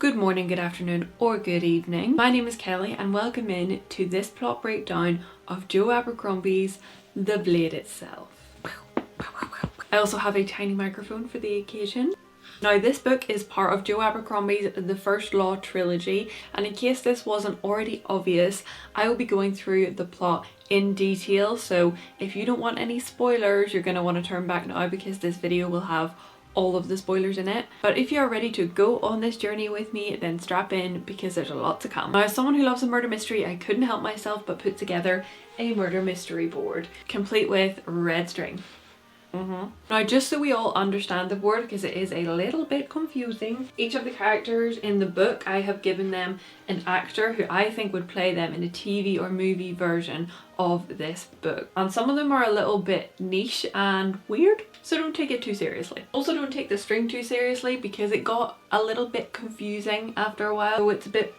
Good morning, good afternoon, or good evening. My name is Kelly and welcome in to this plot breakdown of Joe Abercrombie's The Blade Itself. I also have a tiny microphone for the occasion. Now this book is part of Joe Abercrombie's The First Law trilogy, and in case this wasn't already obvious, I will be going through the plot in detail, so if you don't want any spoilers, you're going to want to turn back now because this video will have all of the spoilers in it. But if you are ready to go on this journey with me, then strap in because there's a lot to come. Now, as someone who loves a murder mystery, I couldn't help myself but put together a murder mystery board complete with red string. Now, just so we all understand the board, because it is a little bit confusing, each of the characters in the book, I have given them an actor who I think would play them in a TV or movie version of this book. And some of them are a little bit niche and weird, so don't take it too seriously. Also, don't take the string too seriously because it got a little bit confusing after a while, so it's a bit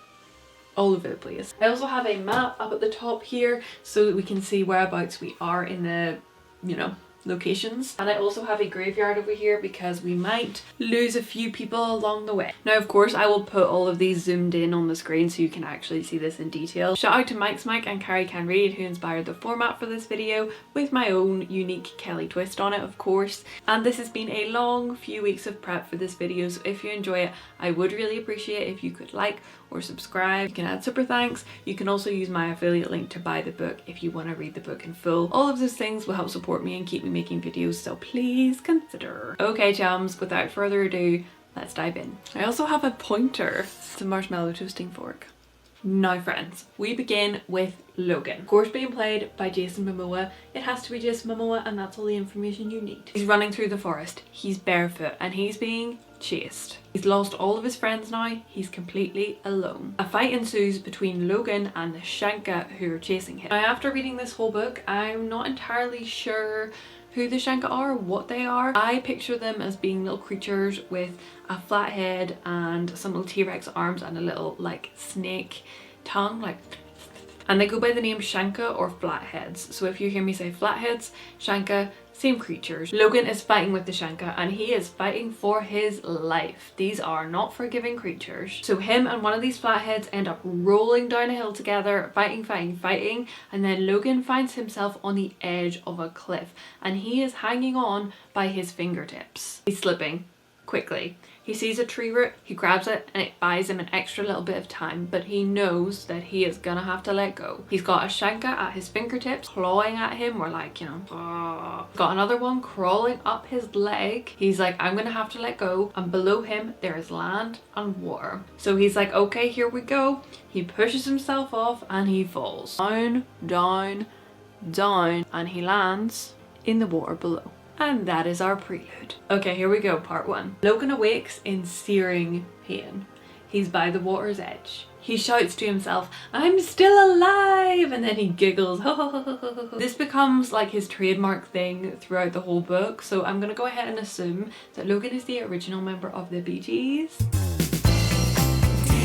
all over the place. I also have a map up at the top here so that we can see whereabouts we are in the, locations. And I also have a graveyard over here because we might lose a few people along the way. Now, of course, I will put all of these zoomed in on the screen so you can actually see this in detail. Shout out to Mike's Mike and Carrie Can Read who inspired the format for this video with my own unique Kelly twist on it, of course. And this has been a long few weeks of prep for this video, so if you enjoy it, I would really appreciate if you could like or subscribe. You can add super thanks. You can also use my affiliate link to buy the book if you want to read the book in full. All of those things will help support me and keep me making videos, so please consider. Okay chums, without further ado, let's dive in. I also have a pointer. It's a marshmallow toasting fork. Now friends, we begin with Logan. Of course, being played by Jason Momoa. It has to be Jason Momoa and that's all the information you need. He's running through the forest. He's barefoot and he's being chased. He's lost all of his friends now. He's completely alone. A fight ensues between Logan and the Shanka who are chasing him. Now, after reading this whole book, I'm not entirely sure who the Shanka are, what they are. I picture them as being little creatures with a flat head and some little T-Rex arms and a little like snake tongue, and they go by the name Shanka or Flatheads. So if you hear me say Flatheads, Shanka, same creatures. Logan is fighting with the Shanka and he is fighting for his life. These are not forgiving creatures. So him and one of these Flatheads end up rolling down a hill together, fighting, and then Logan finds himself on the edge of a cliff and he is hanging on by his fingertips. He's slipping quickly. He sees a tree root, he grabs it and it buys him an extra little bit of time, but he knows that he is gonna have to let go. He's got a Shanka at his fingertips clawing at him, or got another one crawling up his leg. He's like, I'm gonna have to let go, and below him there is land and water. So he's like, okay, here we go. He pushes himself off and he falls down, down, down, and he lands in the water below. And that is our prelude. Okay, here we go, part one. Logan awakes in searing pain. He's by the water's edge. He shouts to himself, I'm still alive! And then he giggles. This becomes like his trademark thing throughout the whole book, so I'm gonna go ahead and assume that Logan is the original member of the Bee Gees.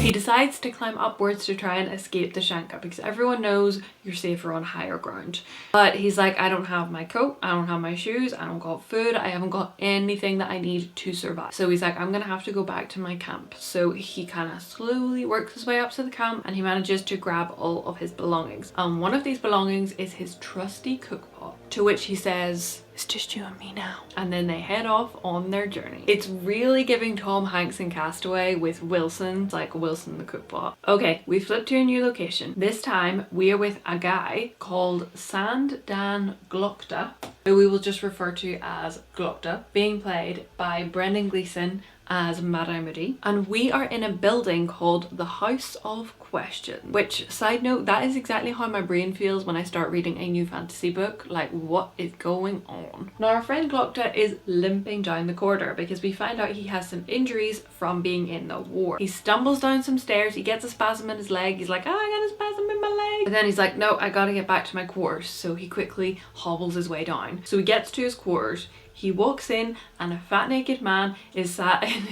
He decides to climb upwards to try and escape the Shanka because everyone knows you're safer on higher ground. But he's like, I don't have my coat, I don't have my shoes, I don't got food, I haven't got anything that I need to survive. So he's like, I'm gonna have to go back to my camp. So he kind of slowly works his way up to the camp and he manages to grab all of his belongings. And one of these belongings is his trusty cookpot, to which he says, it's just you and me now. And then they head off on their journey. It's really giving Tom Hanks in Castaway with Wilson. It's like Wilson the cookpot. Okay, we flip to a new location. This time we are with a guy called Sandan Glokta, who we will just refer to as Glokta, being played by Brendan Gleeson as Madamudi, and we are in a building called the House of Question, which, side note, that is exactly how my brain feels when I start reading a new fantasy book. Like, what is going on? Now, our friend Glokta is limping down the corridor because we find out he has some injuries from being in the war. He stumbles down some stairs, he gets a spasm in his leg, he's like, oh, I got a spasm in my leg, and then he's like, no, I gotta get back to my quarters. So he quickly hobbles his way down. So he gets to his quarters. He walks in and a fat naked man is sat in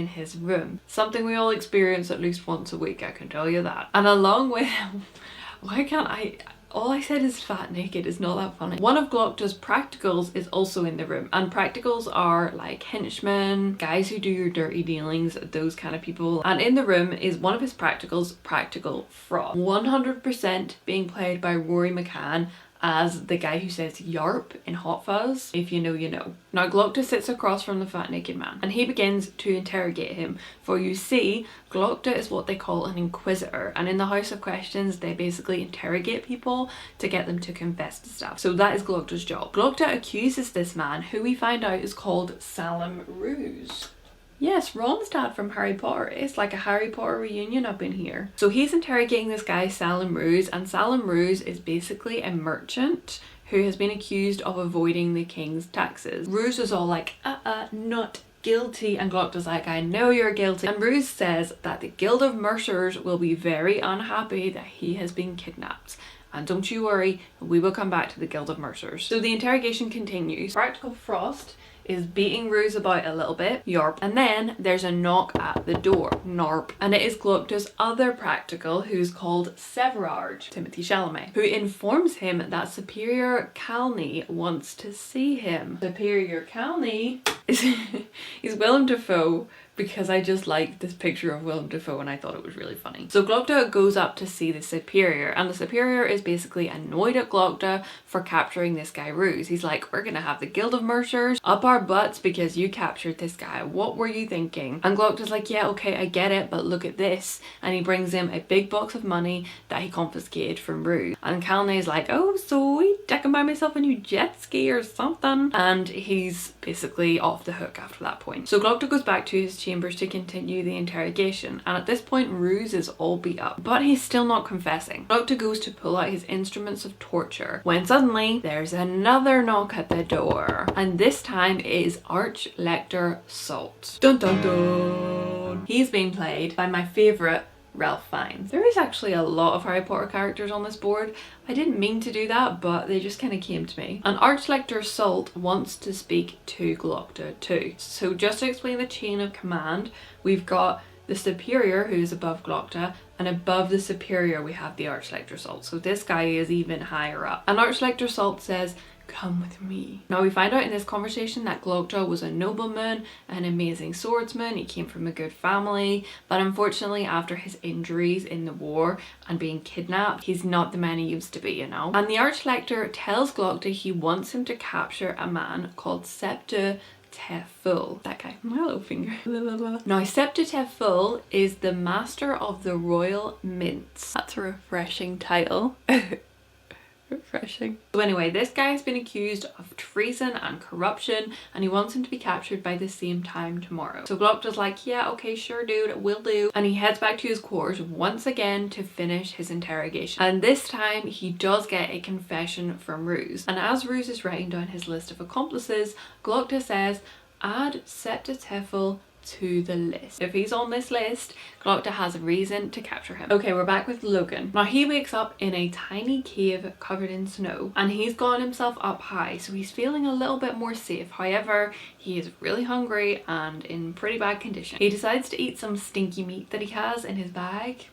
his room. Something we all experience at least once a week, I can tell you that. And along with why can't I All I said is fat naked is not that funny. One of Glocta's practicals is also in the room, and practicals are like henchmen, guys who do your dirty dealings, those kind of people. And in the room is one of his practicals, Practical Frost, 100% being played by Rory McCann as the guy who says yarp in Hot Fuzz. If you know, you know. Now Glocta sits across from the fat naked man and he begins to interrogate him, for you see, Glocta is what they call an inquisitor, and in the House of Questions they basically interrogate people to get them to confess to stuff. So that is Glocta's job. Glocta accuses this man, who we find out is called Salem Ruse. Yes, Ron's dad from Harry Potter. It's like a Harry Potter reunion up in here. So he's interrogating this guy Salem Ruse, and Salem Ruse is basically a merchant who has been accused of avoiding the king's taxes. Ruse is all like, not guilty, and Glocta's like, I know you're guilty. And Ruse says that the Guild of Mercers will be very unhappy that he has been kidnapped. And don't you worry, we will come back to the Guild of Mercers. So the interrogation continues. Practical Frost is beating Ruse about a little bit, yarp, and then there's a knock at the door, narp, and it is Glocta's other practical, who's called Severard, Timothy Chalamet, who informs him that Superior Calney wants to see him. Superior Calney is Willem Dafoe, because I just liked this picture of Willem Dafoe and I thought it was really funny. So Glocta goes up to see the Superior, and the Superior is basically annoyed at Glocta for capturing this guy Ruse. He's like, we're gonna have the Guild of Mercers up our butts because you captured this guy. What were you thinking? And Glocta's like, yeah, okay, I get it, but look at this. And he brings him a big box of money that he confiscated from Ruse. And Calney's like, oh sweet, I can buy myself a new jet ski or something. And he's basically off the hook after that point. So Glocta goes back to his chambers to continue the interrogation, and at this point Ruse is all beat up, but he's still not confessing. Glocta goes to pull out his instruments of torture when suddenly there's another knock at the door, and this time it is Arch-Lector Salt. Dun dun dun! He's being played by my favourite Ralph Fiennes. There is actually a lot of Harry Potter characters on this board. I didn't mean to do that, but they just kind of came to me. And Arch-Lector Salt wants to speak to Glocta too. So just to explain the chain of command, we've got the Superior, who's above Glocta, and above the Superior we have the Arch-Lector Salt. So this guy is even higher up. And Arch-Lector Salt says, come with me. Now we find out in this conversation that Glocta was a nobleman, an amazing swordsman, he came from a good family, but unfortunately after his injuries in the war and being kidnapped, he's not the man he used to be, you know. And the Arch-Lector tells Glocta he wants him to capture a man called Septa Teful. That guy, my little finger. Now Septa Teful is the master of the royal mints. That's a refreshing title. Refreshing. So anyway, this guy has been accused of treason and corruption, and he wants him to be captured by the same time tomorrow. So Glocta's like, yeah, okay, sure dude, will do. And he heads back to his quarters once again to finish his interrogation. And this time he does get a confession from Ruse. And as Ruse is writing down his list of accomplices, Glocta says, add Septa Teful to the list. If he's on this list, Glocta has a reason to capture him. Okay, we're back with Logan. Now he wakes up in a tiny cave covered in snow, and he's gotten himself up high, so he's feeling a little bit more safe. However, he is really hungry and in pretty bad condition. He decides to eat some stinky meat that he has in his bag.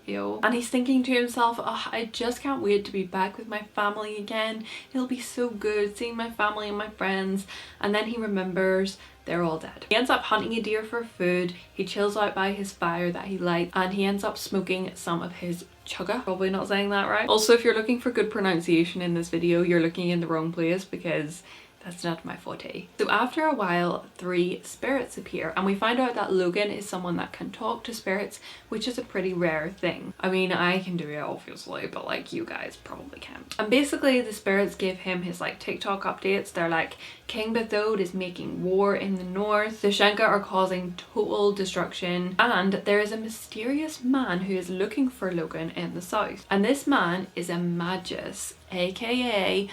Ew. And he's thinking to himself, oh, I just can't wait to be back with my family again. It'll be so good seeing my family and my friends. And then he remembers they're all dead. He ends up hunting a deer for food. He chills out by his fire that he lights, and he ends up smoking some of his chugga. Probably not saying that right. Also, if you're looking for good pronunciation in this video, you're looking in the wrong place, because that's not my forte. So after a while, 3 spirits appear, and we find out that Logan is someone that can talk to spirits, which is a pretty rare thing. I mean, I can do it obviously, but like you guys probably can't. And basically the spirits give him his like TikTok updates. They're like, King Bethode is making war in the north, the Shenka are causing total destruction, and there is a mysterious man who is looking for Logan in the south. And this man is a magus, aka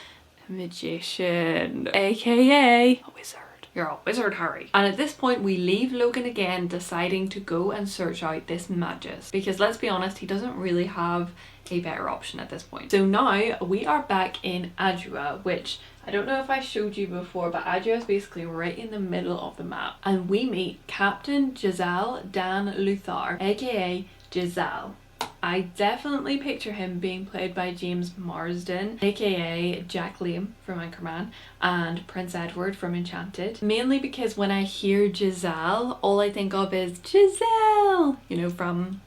magician, aka a wizard. You're a wizard, Harry. And at this point we leave Logan again, deciding to go and search out this magus, because let's be honest, he doesn't really have a better option at this point. So now we are back in Adua, which I don't know if I showed you before, but Adua is basically right in the middle of the map, and we meet Captain Giselle Dan Luthar, aka Giselle. I definitely picture him being played by James Marsden, aka Jack Liam from Anchorman and Prince Edward from Enchanted. Mainly because when I hear Giselle, all I think of is Giselle, you know, from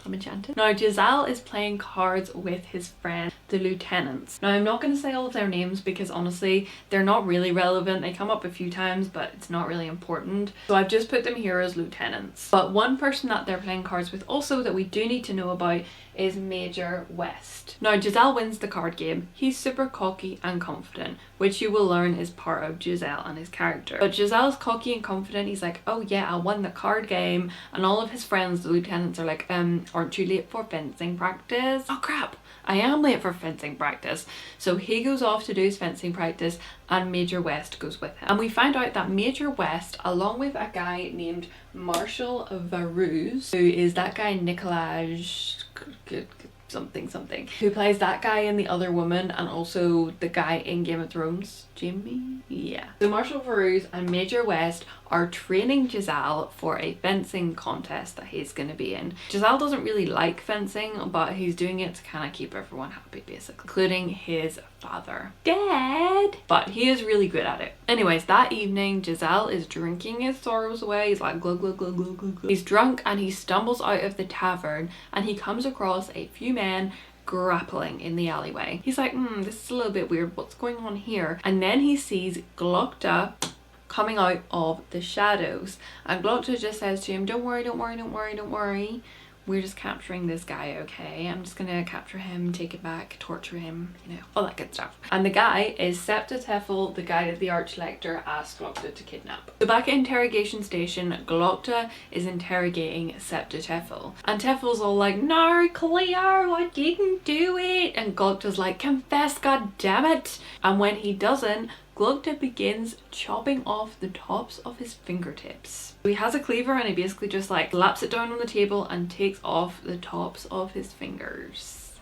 Enchanted. Now Giselle is playing cards with his friend the lieutenants. Now I'm not going to say all of their names because honestly they're not really relevant. They come up a few times but it's not really important, so I've just put them here as lieutenants. But one person that they're playing cards with also that we do need to know about is Major West. Now Giselle wins the card game. He's super cocky and confident, which you will learn is part of Giselle and his character. But Giselle's cocky and confident. He's like, oh yeah, I won the card game. And all of his friends, the lieutenants, are like, aren't you late for fencing practice? Oh crap, I am late for fencing practice. So he goes off to do his fencing practice and Major West goes with him. And we find out that Major West, along with a guy named Marshall Varouz, who is that guy Nicolaj something, who plays that guy in The Other Woman and also the guy in Game of Thrones, Jimmy? Yeah. So Marshall Varouz and Major West are training Giselle for a fencing contest that he's going to be in. Giselle doesn't really like fencing, but he's doing it to kind of keep everyone happy basically, including his father. Dad! But he is really good at it. Anyways, that evening Giselle is drinking his sorrows away. He's like glug glug glug glug glug glug. He's drunk and he stumbles out of the tavern and he comes across a few men grappling in the alleyway. He's like, this is a little bit weird, what's going on here? And then he sees Glokta coming out of the shadows and Glokta just says to him, don't worry, don't worry, don't worry, don't worry, we're just capturing this guy, okay? I'm just gonna capture him, take it back, torture him, you know, all that good stuff. And the guy is Septa Teffel, the guy that the Archlector asked Glokta to kidnap. So back at interrogation station, Glokta is interrogating Septa Teffel. And Teffel's all like, no, Cleo, I didn't do it. And Glokta's like, confess, god damn it. And when he doesn't, Glokta begins chopping off the tops of his fingertips. He has a cleaver and he basically just like slaps it down on the table and takes off the tops of his fingers.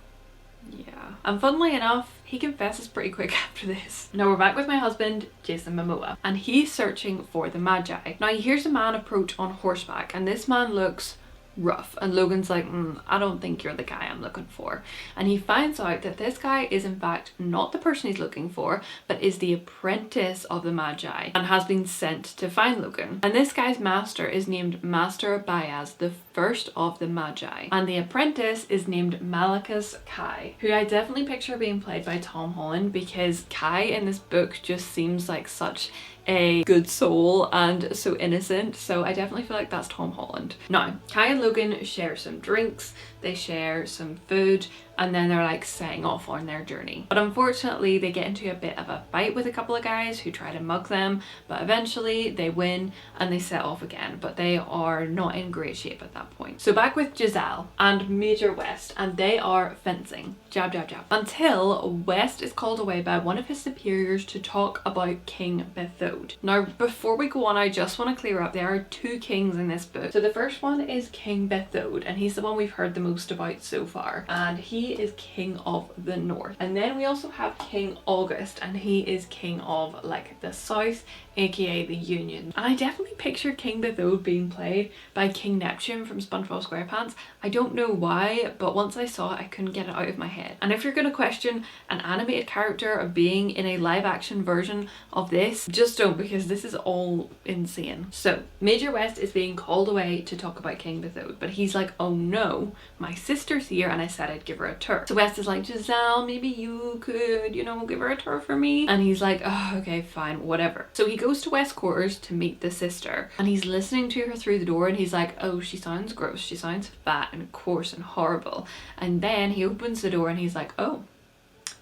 Yeah. And funnily enough, he confesses pretty quick after this. Now we're back with my husband, Jason Momoa, and he's searching for the Magi. Now he hears a man approach on horseback and this man looks rough and Logan's like, I don't think you're the guy I'm looking for. And he finds out that this guy is in fact not the person he's looking for, but is the apprentice of the Magi and has been sent to find Logan. And this guy's master is named Master Bayaz, the first of the Magi, and the apprentice is named Malakas Kai, who I definitely picture being played by Tom Holland because Kai in this book just seems like such a good soul and so innocent, so I definitely feel like that's Tom Holland. Now, Kai and Logan share some drinks, they share some food, and then they're like setting off on their journey. But unfortunately they get into a bit of a fight with a couple of guys who try to mug them, but eventually they win and they set off again, but they are not in great shape at that point. So back with Giselle and Major West, and they are fencing. Jab, jab, jab. Until West is called away by one of his superiors to talk about King Bethode. Now before we go on, I just want to clear up there are two kings in this book. So the first one is King Bethode and he's the one we've heard the most about so far, and he is king of the north. And then we also have King August and he is king of like the south, aka the Union. And I definitely picture King Bethode being played by King Neptune from SpongeBob SquarePants. I don't know why, but once I saw it I couldn't get it out of my head. And if you're going to question an animated character of being in a live action version of this, just don't, because this is all insane. So Major West is being called away to talk about King Bethode, but he's like, oh no, my sister's here and I said I'd give her a tour. So West is like, Giselle, maybe you could, you know, give her a tour for me. And he's like, oh, okay, fine, whatever. So he goes to West's quarters to meet the sister and he's listening to her through the door and he's like, oh, she sounds gross, she sounds fat and coarse and horrible. And then he opens the door and he's like, oh,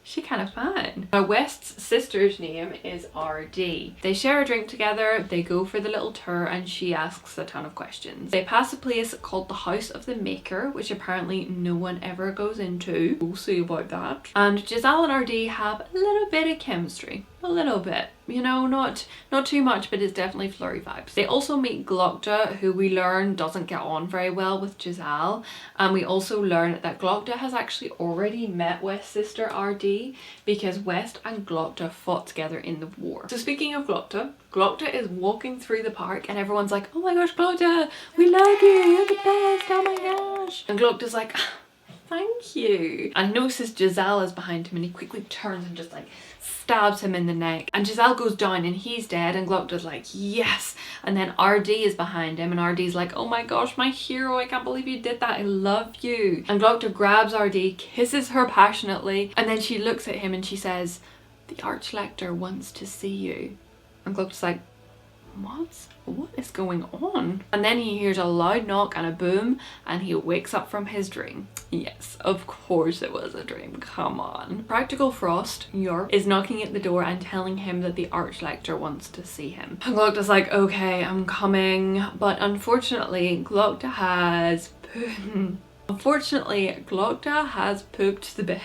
she kind of fine. Now West's sister's name is RD. They share a drink together, they go for the little tour and she asks a ton of questions. They pass a place called the House of the Maker, which apparently no one ever goes into. We'll see about that. And Giselle and RD have a little bit of chemistry. a little bit, you know, not too much, but it's definitely flirty vibes. They also meet Glokta, who we learn doesn't get on very well with Giselle, and we also learn that Glokta has actually already met West's sister RD because West and Glokta fought together in the war. So speaking of Glokta, Glokta is walking through the park and everyone's like, oh my gosh, Glokta, we love you, you're the best, oh my gosh. And Glokta's like, thank you. And notices Giselle is behind him and he quickly turns and just like stabs him in the neck, and Giselle goes down and he's dead, and Glokta's like, yes. And then RD is behind him and RD's like, oh my gosh, my hero, I can't believe you did that, I love you. And Glokta grabs RD, kisses her passionately, and then she looks at him and she says, the Archlector wants to see you. And Glokta's like, what is going on? And then he hears a loud knock and a boom, and he wakes up from his dream. Yes, of course it was a dream, come on. Practical Frost, York, is knocking at the door and telling him that the Archlector wants to see him. And Glokta's like, okay, I'm coming. But unfortunately, Glokta has pooped the bed.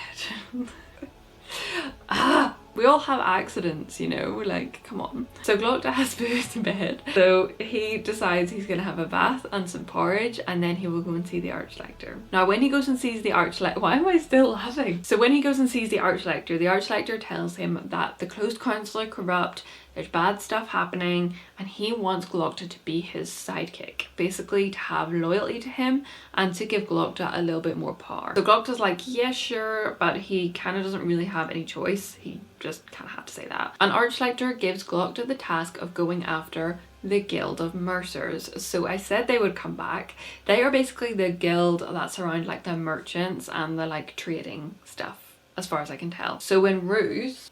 We all have accidents, you know, like, come on. So Glokta has pooped the bed. So he decides he's gonna have a bath and some porridge, and then he will go and see the Archlector. Now when he goes and sees the Archlector, why am I still laughing? So when he goes and sees the Archlector tells him that the closed council are corrupt, there's bad stuff happening, and he wants Glokta to be his sidekick. Basically to have loyalty to him and to give Glokta a little bit more power. So Glokta's like, yeah, sure, but he kind of doesn't really have any choice. He just kind of have to say that. And Archlector gives Glokta the task of going after the Guild of Mercers. So I said they would come back. They are basically the guild that's around like the merchants and the like trading stuff, as far as I can tell. So when Ruse,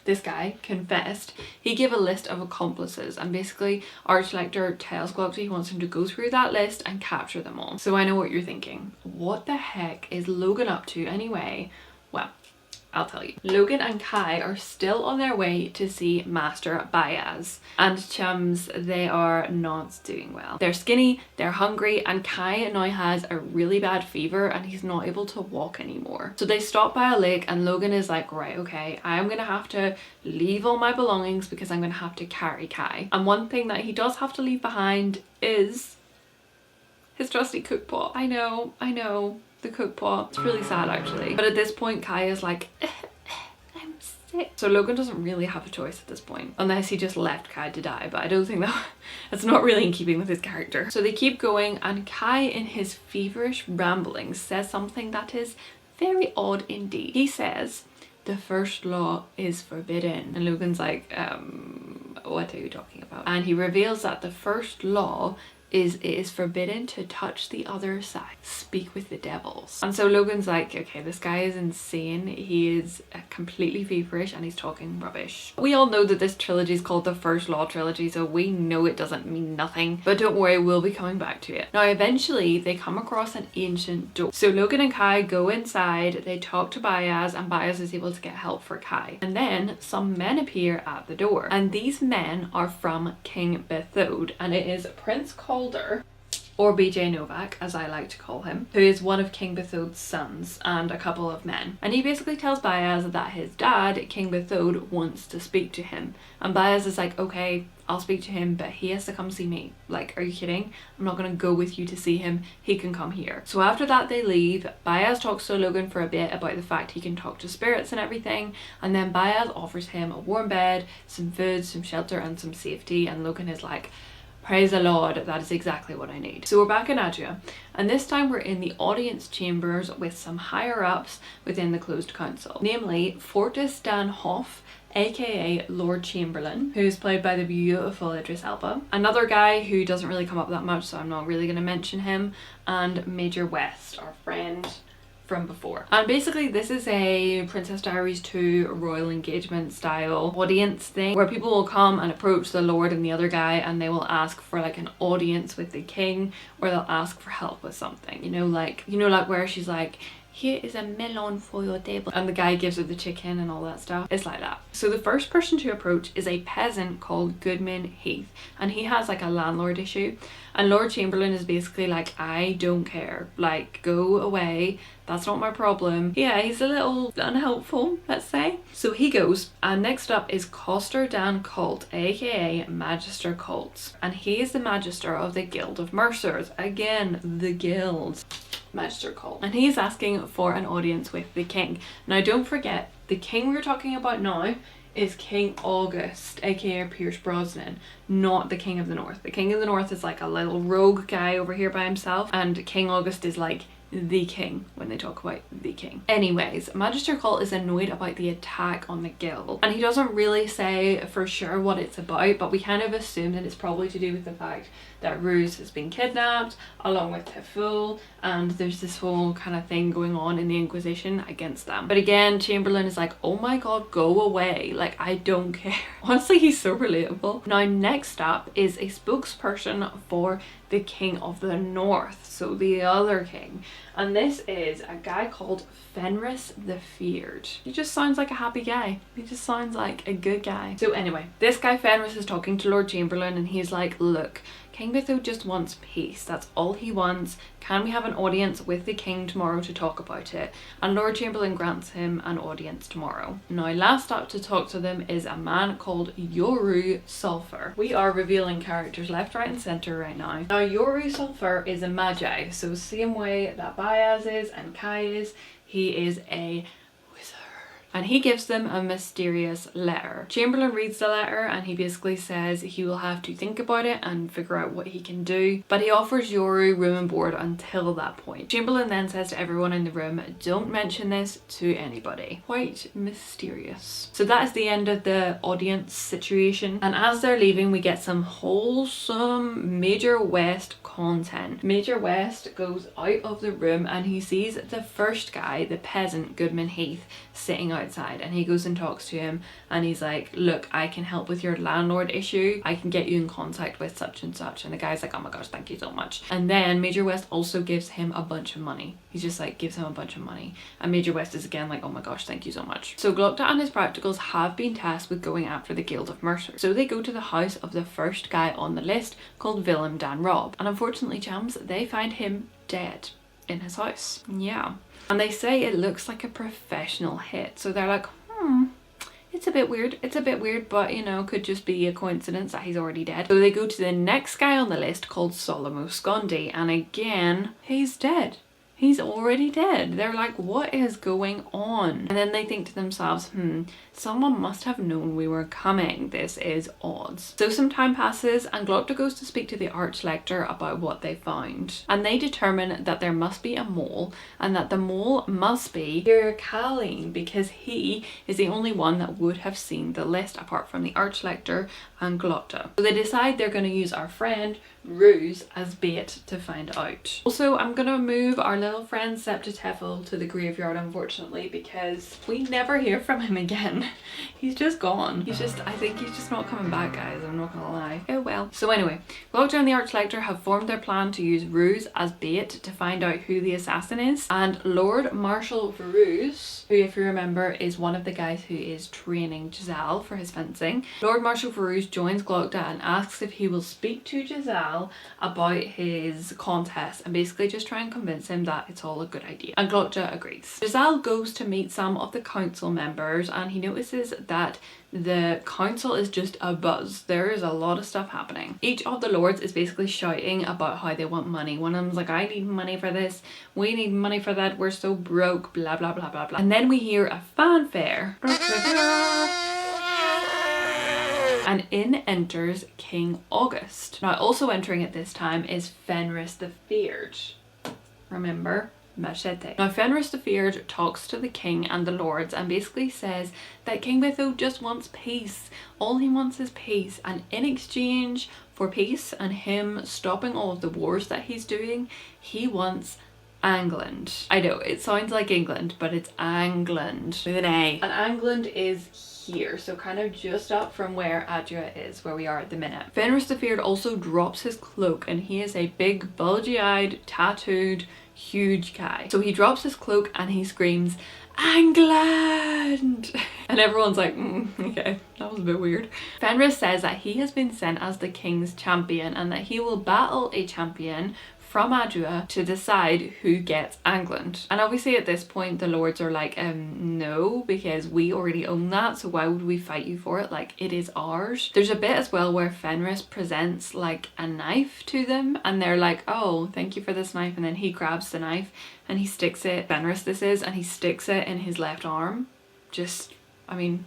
this guy, confessed, he gave a list of accomplices, and basically Archlector tells Glokta he wants him to go through that list and capture them all. So I know what you're thinking. What the heck is Logan up to anyway? Well, I'll tell you. Logan and Kai are still on their way to see Master Bayaz, and chums, they are not doing well. They're skinny, they're hungry, and Kai now has a really bad fever and he's not able to walk anymore. So they stop by a lake and Logan is like, right, okay, I'm gonna have to leave all my belongings because I'm gonna have to carry Kai. And one thing that he does have to leave behind is his trusty cook pot. I know. The cook pot. It's really sad actually. But at this point Kai is like, I'm sick. So Logan doesn't really have a choice at this point, unless he just left Kai to die, but I don't think that's not really in keeping with his character. So they keep going, and Kai in his feverish ramblings says something that is very odd indeed. He says, the first law is forbidden. And Logan's like, what are you talking about? And he reveals that the first law is it is forbidden to touch the other side. Speak with the devils. And so Logan's like, okay, this guy is insane. He is completely feverish and he's talking rubbish. We all know that this trilogy is called the First Law Trilogy, so we know it doesn't mean nothing. But don't worry, we'll be coming back to it. Now eventually they come across an ancient door. So Logan and Kai go inside, they talk to Bayaz, and Bayaz is able to get help for Kai. And then some men appear at the door. And these men are from King Bethode, and it is Prince Calder, or BJ Novak as I like to call him, who is one of King Bethode's sons, and a couple of men. And he basically tells Bayaz that his dad, King Bethode, wants to speak to him. And Bayaz is like, okay, I'll speak to him, but he has to come see me. Like, are you kidding? I'm not gonna go with you to see him. He can come here. So after that they leave. Bayaz talks to Logan for a bit about the fact he can talk to spirits and everything, and then Bayaz offers him a warm bed, some food, some shelter, and some safety, and Logan is like, praise the Lord, that is exactly what I need. So we're back in Adria, and this time we're in the audience chambers with some higher ups within the closed council, namely Fortis Dan Hoff, aka Lord Chamberlain, who's played by the beautiful Idris Elba, another guy who doesn't really come up that much, so I'm not really going to mention him, and Major West, our friend from before. And basically this is a Princess Diaries 2 royal engagement style audience thing where people will come and approach the Lord and the other guy, and they will ask for like an audience with the king, or they'll ask for help with something, you know, like where she's like, here is a melon for your table. And the guy gives her the chicken and all that stuff. It's like that. So the first person to approach is a peasant called Goodman Heath. And he has like a landlord issue. And Lord Chamberlain is basically like, I don't care. Like, go away. That's not my problem. Yeah, he's a little unhelpful, let's say. So he goes, and next up is Coster Dan Colt, aka Magister Colt. And he is the Magister of the Guild of Mercers. Again, the guild. Magister Colt. And he's asking for an audience with the king. Now don't forget, the king we're talking about now is King August, aka Pierce Brosnan, not the King of the North. The King of the North is like a little rogue guy over here by himself, and King August is like the king when they talk about the king. Anyways, Magister Colt is annoyed about the attack on the guild, and he doesn't really say for sure what it's about, but we kind of assume that it's probably to do with the fact that Ruse has been kidnapped along with Teful, and there's this whole kind of thing going on in the Inquisition against them. But again, Chamberlain is like, oh my god, go away, like I don't care. Honestly, he's so relatable. Now next up is a spokesperson for the King of the North, so the other king, and this is a guy called Fenris the Feared. He just sounds like a happy guy. He just sounds like a good guy. So anyway, this guy Fenris is talking to Lord Chamberlain, and he's like, look, King Bitho just wants peace. That's all he wants. Can we have an audience with the king tomorrow to talk about it? And Lord Chamberlain grants him an audience tomorrow. Now last up to talk to them is a man called Yoru Sulphur. We are revealing characters left, right and centre right now. Now Yoru Sulphur is a magi, so same way that Baez is and Kai is, he is a and he gives them a mysterious letter. Chamberlain reads the letter and he basically says he will have to think about it and figure out what he can do, but he offers Yoru room and board until that point. Chamberlain then says to everyone in the room, don't mention this to anybody. Quite mysterious. So that is the end of the audience situation, and as they're leaving we get some wholesome Major West content. Major West goes out of the room and he sees the first guy, the peasant Goodman Heath, sitting outside, and he goes and talks to him and he's like, look, I can help with your landlord issue, I can get you in contact with such and such. And the guy's like, oh my gosh, thank you so much. And then Major West also gives him a bunch of money. He just like gives him a bunch of money, and Major West is again like, oh my gosh, thank you so much. So Glocta and his practicals have been tasked with going after the Guild of Mercers, so they go to the house of the first guy on the list called Willem Dan Rob, and unfortunately, chums, they find him dead in his house. Yeah. And they say it looks like a professional hit. So they're like, it's a bit weird, but you know, could just be a coincidence that he's already dead. So they go to the next guy on the list called Solomo Scondi, and again, he's dead. He's already dead. They're like, what is going on? And then they think to themselves, someone must have known we were coming. This is odd. So some time passes and Glocta goes to speak to the Archlector about what they found. And they determine that there must be a mole, and that the mole must be Caline, because he is the only one that would have seen the list apart from the Archlector and Glocta. So they decide they're going to use our friend Ruse as bait to find out. Also, I'm gonna move our little friend Septitefel to the graveyard, unfortunately, because we never hear from him again. He's just gone. I think he's just not coming back, guys, I'm not gonna lie. Oh well. So anyway, Glocta and the Archlector have formed their plan to use Ruse as bait to find out who the assassin is, and Lord Marshal Ruse, who, if you remember, is one of the guys who is training Giselle for his fencing. Lord Marshal Ruse joins Glocta and asks if he will speak to Giselle about his contest and basically just try and convince him that it's all a good idea. And Glocta agrees. Giselle goes to meet some of the council members and he notices that the council is just a buzz. There is a lot of stuff happening. Each of the lords is basically shouting about how they want money. One of them's like, I need money for this, we need money for that, we're so broke, blah blah blah blah blah. And then we hear a fanfare. And in enters King August. Now also entering at this time is Fenris the Feared. Remember? Machete. Now Fenris the Feared talks to the king and the lords and basically says that King Bitho just wants peace. All he wants is peace, and in exchange for peace and him stopping all of the wars that he's doing, he wants England. I know, it sounds like England, but it's Angland with an A. And England is here, so kind of just up from where Adria is, where we are at the minute. Fenris the Feared also drops his cloak, and he is a big, bulgy-eyed, tattooed, huge guy. So he drops his cloak and he screams, "England!" And everyone's like, okay, that was a bit weird. Fenris says that he has been sent as the king's champion and that he will battle a champion from Adria to decide who gets England. And obviously at this point the lords are like, no, because we already own that, so why would we fight you for it? Like, it is ours. There's a bit as well where Fenris presents like a knife to them and they're like, oh, thank you for this knife, and then he grabs the knife and he sticks it, Fenris this is, and he sticks it in his left arm. Just, I mean,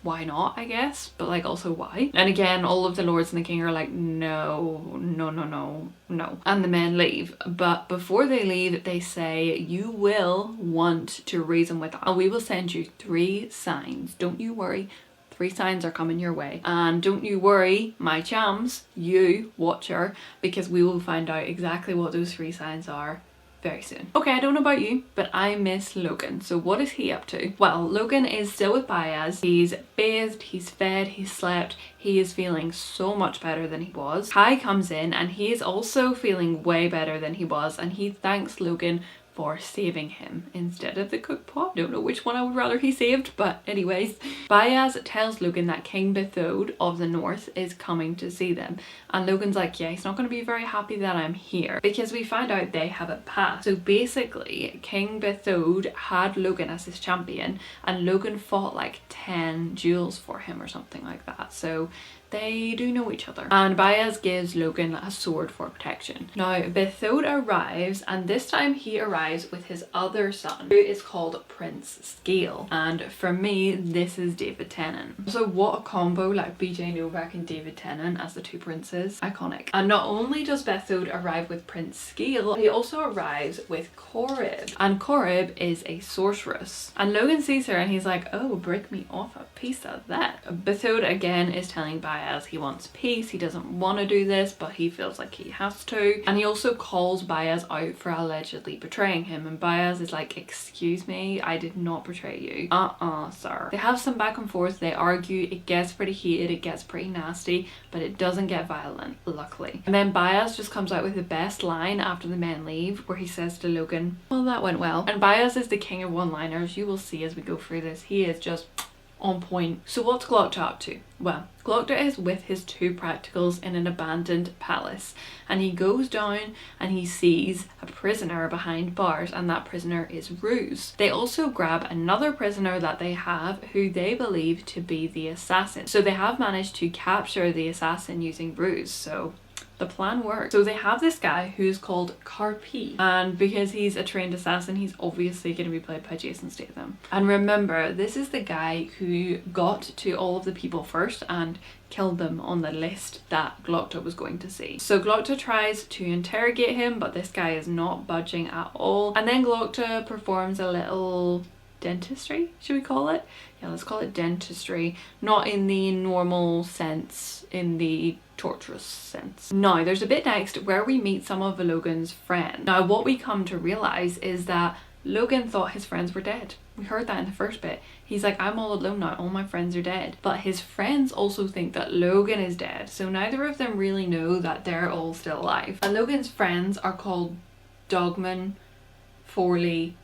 why not, I guess, but like also why? And again, all of the lords and the king are like, no, no, no, no, no. And the men leave, but before they leave they say, you will want to reason with us and we will send you 3 signs. Don't you worry, 3 signs are coming your way, and don't you worry, my chums, you watcher, because we will find out exactly what those 3 signs are very soon. Okay, I don't know about you, but I miss Logan. So what is he up to? Well, Logan is still with Bayaz. He's bathed, he's fed, he's slept. He is feeling so much better than he was. Kai comes in and he is also feeling way better than he was, and he thanks Logan for saving him instead of the cook pot. Don't know which one I would rather he saved, but anyways. Bayaz tells Logan that King Bethode of the North is coming to see them, and Logan's like, yeah, he's not going to be very happy that I'm here, because we find out they have a pact. So basically King Bethode had Logan as his champion and Logan fought like 10 duels for him or something like that, so they do know each other. And Bayaz gives Logan a sword for protection. Now Bethode arrives, and this time he arrives with his other son, who is called Prince Scale. And for me, this is David Tennant. So what a combo, like BJ Novak and David Tennant as the 2 princes. Iconic. And not only does Bethode arrive with Prince Scale, he also arrives with Corib. And Corib is a sorceress. And Logan sees her and he's like, oh, break me off a piece of that. Bethode again is telling Bayaz he wants peace, he doesn't want to do this, but he feels like he has to. And he also calls Bayaz out for allegedly betraying him, and Bayaz is like, excuse me, I did not betray you. Sir. They have some back and forth, they argue, it gets pretty heated, it gets pretty nasty, but it doesn't get violent, luckily. And then Bayaz just comes out with the best line after the men leave, where he says to Logan, well, that went well. And Bayaz is the king of one-liners, you will see as we go through this. He is just on point. So what's Glokta up to? Well, Glokta is with his 2 practicals in an abandoned palace, and he goes down and he sees a prisoner behind bars, and that prisoner is Ruse. They also grab another prisoner that they have who they believe to be the assassin. So they have managed to capture the assassin using Ruse, so the plan worked. So they have this guy who's called Carpi, and because he's a trained assassin, he's obviously going to be played by Jason Statham. And remember, this is the guy who got to all of the people first and killed them on the list that Glokta was going to see. So Glokta tries to interrogate him, but this guy is not budging at all. And then Glokta performs a little dentistry, should we call it? Yeah, let's call it dentistry. Not in the normal sense, in the torturous sense. Now, there's a bit next where we meet some of Logan's friends. Now, what we come to realise is that Logan thought his friends were dead. We heard that in the first bit. He's like, I'm all alone now, all my friends are dead. But his friends also think that Logan is dead, so neither of them really know that they're all still alive. And Logan's friends are called Dogman, Forley,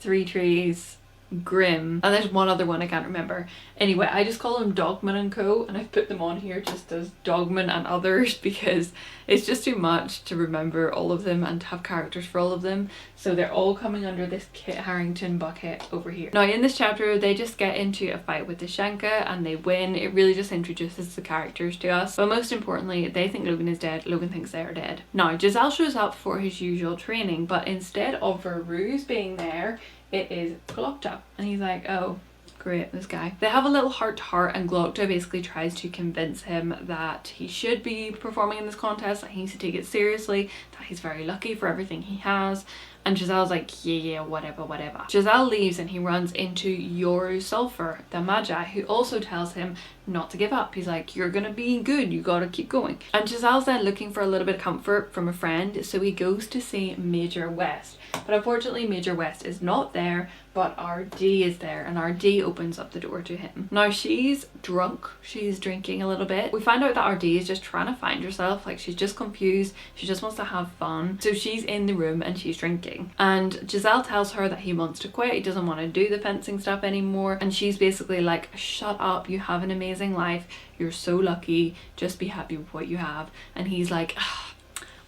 Three Trees, Grim, and there's one other one I can't remember. Anyway, I just call them Dogman and Co, and I've put them on here just as Dogman and others because it's just too much to remember all of them and to have characters for all of them. So they're all coming under this Kit Harington bucket over here. Now in this chapter they just get into a fight with the Shanka and they win. It really just introduces the characters to us, but most importantly they think Logan is dead, Logan thinks they are dead. Now Giselle shows up for his usual training, but instead of Ruse being there, it is Glokta, and he's like, oh great, this guy. They have a little heart to heart, and Glokta basically tries to convince him that he should be performing in this contest, that he needs to take it seriously, that he's very lucky for everything he has. And Giselle's like, yeah, whatever. Giselle leaves and he runs into Yoru Sulfur, the Magi, who also tells him not to give up. He's like, you're gonna be good, you gotta keep going. And Giselle's then looking for a little bit of comfort from a friend, so he goes to see Major West. But unfortunately Major West is not there, but RD is there, and RD opens up the door to him. Now she's drunk, she's drinking a little bit. We find out that RD is just trying to find herself, like she's just confused, she just wants to have fun. So she's in the room and she's drinking. And Giselle tells her that he wants to quit, he doesn't want to do the fencing stuff anymore. And she's basically like, shut up, you have an amazing life, you're so lucky, just be happy with what you have. And he's like,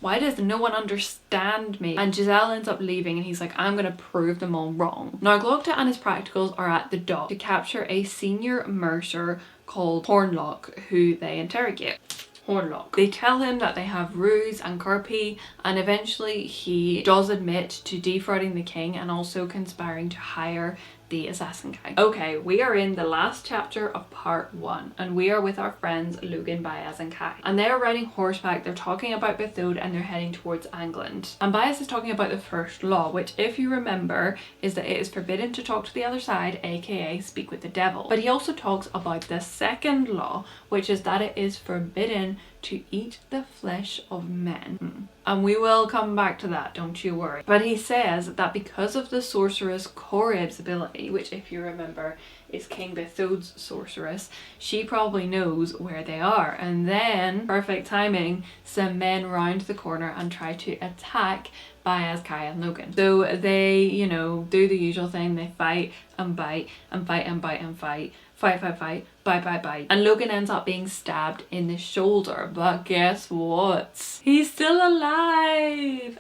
why does no one understand me? And Giselle ends up leaving and he's like, I'm gonna prove them all wrong. Now Glocta and his practicals are at the dock to capture a senior mercer called Hornlock, who they interrogate. Hornlock. They tell him that they have Ruse and Carpi, and eventually he does admit to defrauding the king and also conspiring to hire the assassin guy. Okay, we are in the last chapter of part 1 and we are with our friends Logan, Baez and Kai. And they're riding horseback, they're talking about Bethode and they're heading towards England. And Baez is talking about the first law, which if you remember is that it is forbidden to talk to the other side, aka speak with the devil. But he also talks about the second law, which is that it is forbidden to eat the flesh of men. And we will come back to that, don't you worry. But he says that because of the sorceress Korib's ability, which if you remember is King Bethode's sorceress, she probably knows where they are. And then, perfect timing, some men round the corner and try to attack Baez, Kai and Logan. So they, you know, do the usual thing, they fight and bite and fight and bite and fight. Fight, bite. And Logan ends up being stabbed in the shoulder, but guess what? He's still alive!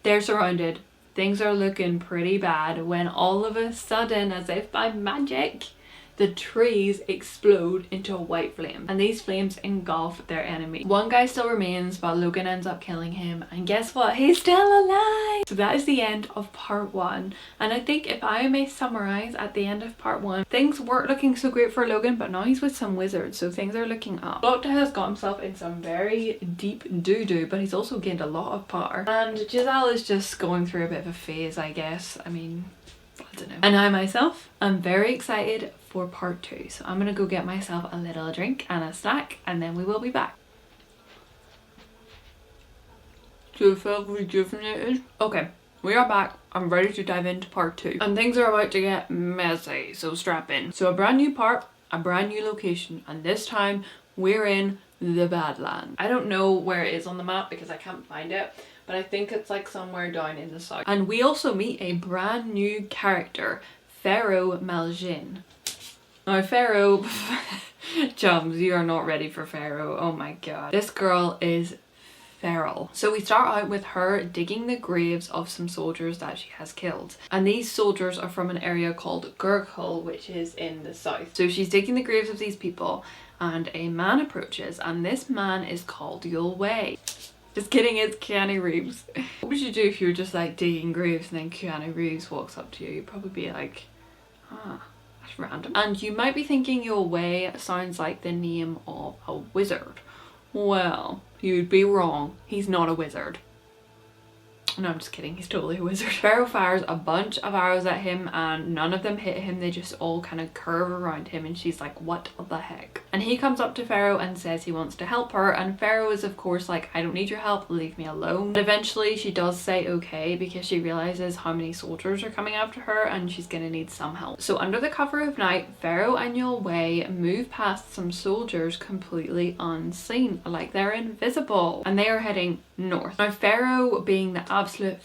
They're surrounded. Things are looking pretty bad when all of a sudden, as if by magic, the trees explode into a white flame, and these flames engulf their enemy. One guy still remains, but Logan ends up killing him, and guess what? He's still alive! So that is the end of part 1, and I think if I may summarize at the end of part 1, things weren't looking so great for Logan, but now he's with some wizards, so things are looking up. Glocta has got himself in some very deep doo-doo, but he's also gained a lot of power, and Giselle is just going through a bit of a phase, I guess. I mean, I don't know. And I myself am very excited for part 2, so I'm gonna go get myself a little drink and a snack and then we will be back. Do you feel rejuvenated? Okay, we are back. I'm ready to dive into part 2 and things are about to get messy, so strap in. So a brand new part, a brand new location, and this time we're in the Badlands. I don't know where it is on the map because I can't find it, but I think it's like somewhere down in the south. And we also meet a brand new character, Pharaoh Malgin. Now Pharaoh, chums, you are not ready for Pharaoh. Oh my god. This girl is feral. So we start out with her digging the graves of some soldiers that she has killed. And these soldiers are from an area called Gurkhul, which is in the south. So she's digging the graves of these people and a man approaches, and this man is called Yul Wei. Just kidding, it's Keanu Reeves. What would you do if you were just like digging graves and then Keanu Reeves walks up to you? You'd probably be like, ah. Random. And you might be thinking Yul Wei sounds like the name of a wizard. Well, you'd be wrong. He's not a wizard. No, I'm just kidding. He's totally a wizard. Pharaoh fires a bunch of arrows at him and none of them hit him. They just all kind of curve around him and she's like, what the heck? And he comes up to Pharaoh and says he wants to help her, and Pharaoh is of course like, I don't need your help, leave me alone. But eventually she does say okay because she realizes how many soldiers are coming after her and she's gonna need some help. So under the cover of night, Pharaoh and Yul Wei move past some soldiers completely unseen, like they're invisible, and they are heading north. Now Pharaoh, being the absolute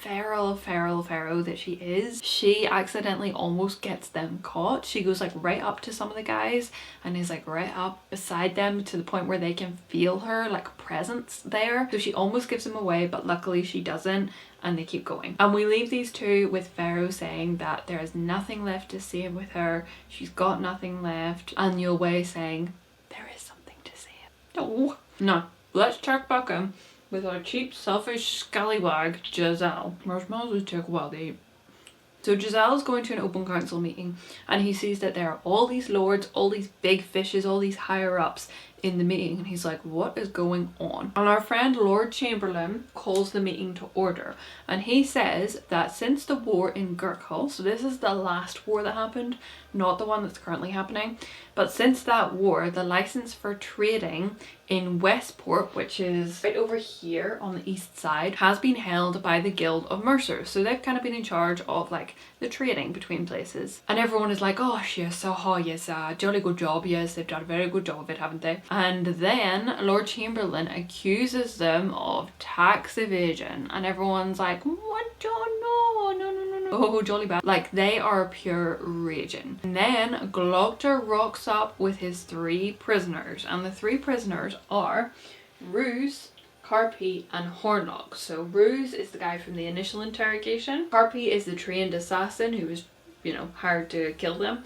feral that she is, she accidentally almost gets them caught. She goes like right up to some of the guys and is like right up beside them to the point where they can feel her like presence there. So she almost gives them away, but luckily she doesn't, and they keep going. And we leave these two with Pharaoh saying that there is nothing left to save with her. She's got nothing left. And Yul Wei saying there is something to save. No. No. Let's check back in with our cheap, selfish scallywag, Giselle. Marshmallows would take a while to eat. So Giselle is going to an open council meeting and he sees that there are all these lords, all these big fishes, all these higher ups in the meeting, and he's like, what is going on? And our friend Lord Chamberlain calls the meeting to order, and he says that since the war in Gurkhal, so this is the last war that happened, not the one that's currently happening, but since that war, the license for trading in Westport, which is right over here on the east side, has been held by the Guild of Mercers. So they've kind of been in charge of like the trading between places. And everyone is like, oh yes, so yes, jolly good job, yes, they've done a very good job of it, haven't they? And then Lord Chamberlain accuses them of tax evasion, and everyone's like, what? No, oh, jolly bad. Like, they are pure raging. And then Glocta rocks up with his 3 prisoners, and the 3 prisoners are Ruse, Carpy and Hornlock. So Ruse is the guy from the initial interrogation, Carpy is the trained assassin who was, you know, hired to kill them,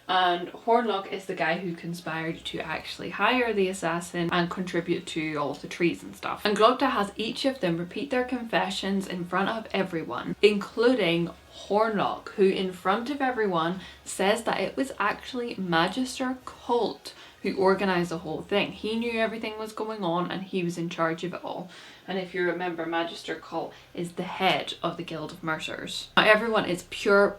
and Hornlock is the guy who conspired to actually hire the assassin and contribute to all of the trees and stuff. And Glocta has each of them repeat their confessions in front of everyone, including Hornlock, who in front of everyone says that it was actually Magister Colt who organised the whole thing. He knew everything was going on and he was in charge of it all. And if you remember, Magister Colt is the head of the Guild of Mercers. Now everyone is pure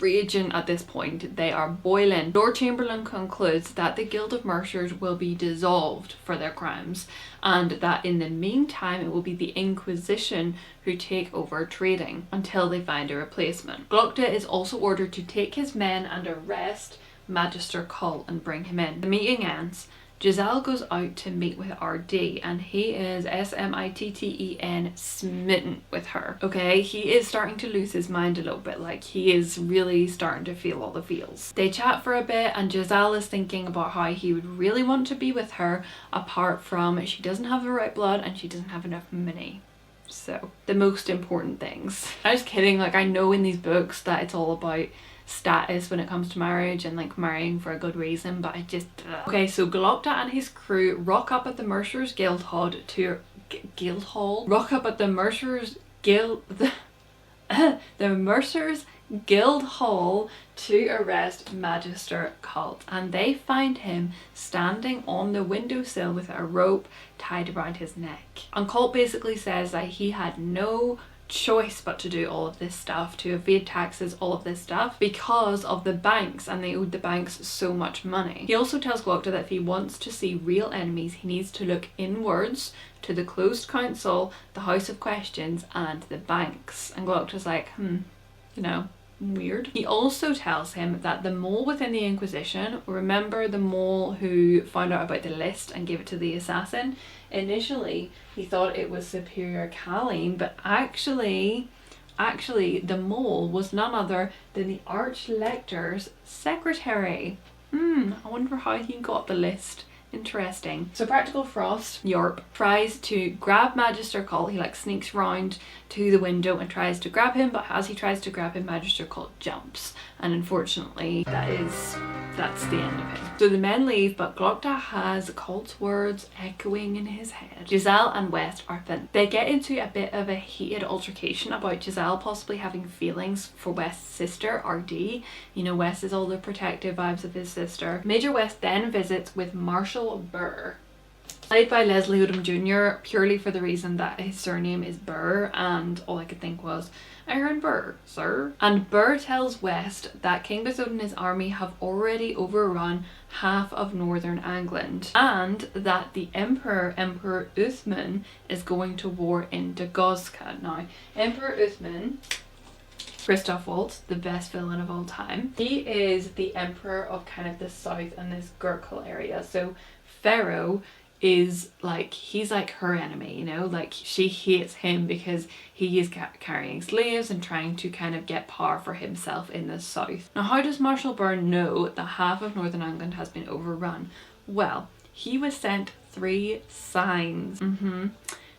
raging at this point. They are boiling. Lord Chamberlain concludes that the Guild of Mercers will be dissolved for their crimes, and that in the meantime it will be the Inquisition who take over trading until they find a replacement. Glocta is also ordered to take his men and arrest Magister Colt and bring him in. The meeting ends. Giselle goes out to meet with RD, and he is smitten smitten with her. Okay, he is starting to lose his mind a little bit, like he is really starting to feel all the feels. They chat for a bit, and Giselle is thinking about how he would really want to be with her, apart from she doesn't have the right blood and she doesn't have enough money. So, the most important things. I'm just kidding, like I know in these books that it's all about status when it comes to marriage and like marrying for a good reason, but I just Okay, so Glocta and his crew rock up at the Mercers Guildhall to rock up at the Mercers Guild the Mercers Guildhall to arrest Magister Colt, and they find him standing on the windowsill with a rope tied around his neck. And Colt basically says that he had no choice but to do all of this stuff, to evade taxes, all of this stuff, because of the banks, and they owed the banks so much money. He also tells Glocta that if he wants to see real enemies, he needs to look inwards to the closed council, the House of Questions, and the banks. And Glocta's like, you know, weird. He also tells him that the mole within the Inquisition, remember the mole who found out about the list and gave it to the assassin? Initially he thought it was Superior Colleen, but actually the mole was none other than the Archlector's secretary. I wonder how he got the list. Interesting. So Practical Frost, Yarp, tries to grab Magister Colt. He like sneaks round to the window and tries to grab him, but as he tries to grab him, Magister Colt jumps, and unfortunately that's the end of him. So the men leave, but Glocta has Colt's words echoing in his head. Giselle and West are thin. They get into a bit of a heated altercation about Giselle possibly having feelings for West's sister, RD. You know, West is all the protective vibes of his sister. Major West then visits with Marshal Burr, played by Leslie Odom Jr., purely for the reason that his surname is Burr, and all I could think was, Aaron Burr, sir. And Burr tells West that King Besode and his army have already overrun half of northern England, and that the Emperor Uthman, is going to war in Dagozka. Now, Emperor Uthman, Christoph Waltz, the best villain of all time, he is the emperor of kind of the south and this Gurkhal area. So Pharaoh is like, he's like her enemy, you know, like she hates him because he is carrying slaves and trying to kind of get power for himself in the south. Now, how does Marshal Burr know that half of northern England has been overrun? Well, he was sent 3 signs.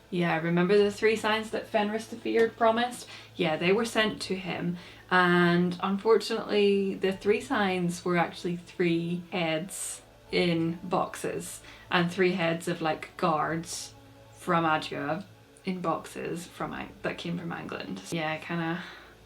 Yeah, remember the 3 signs that Fenris the Feared promised? Yeah, they were sent to him, and unfortunately the 3 signs were actually 3 heads in boxes, and 3 heads of like guards from Adua in boxes that came from England. Yeah, kind of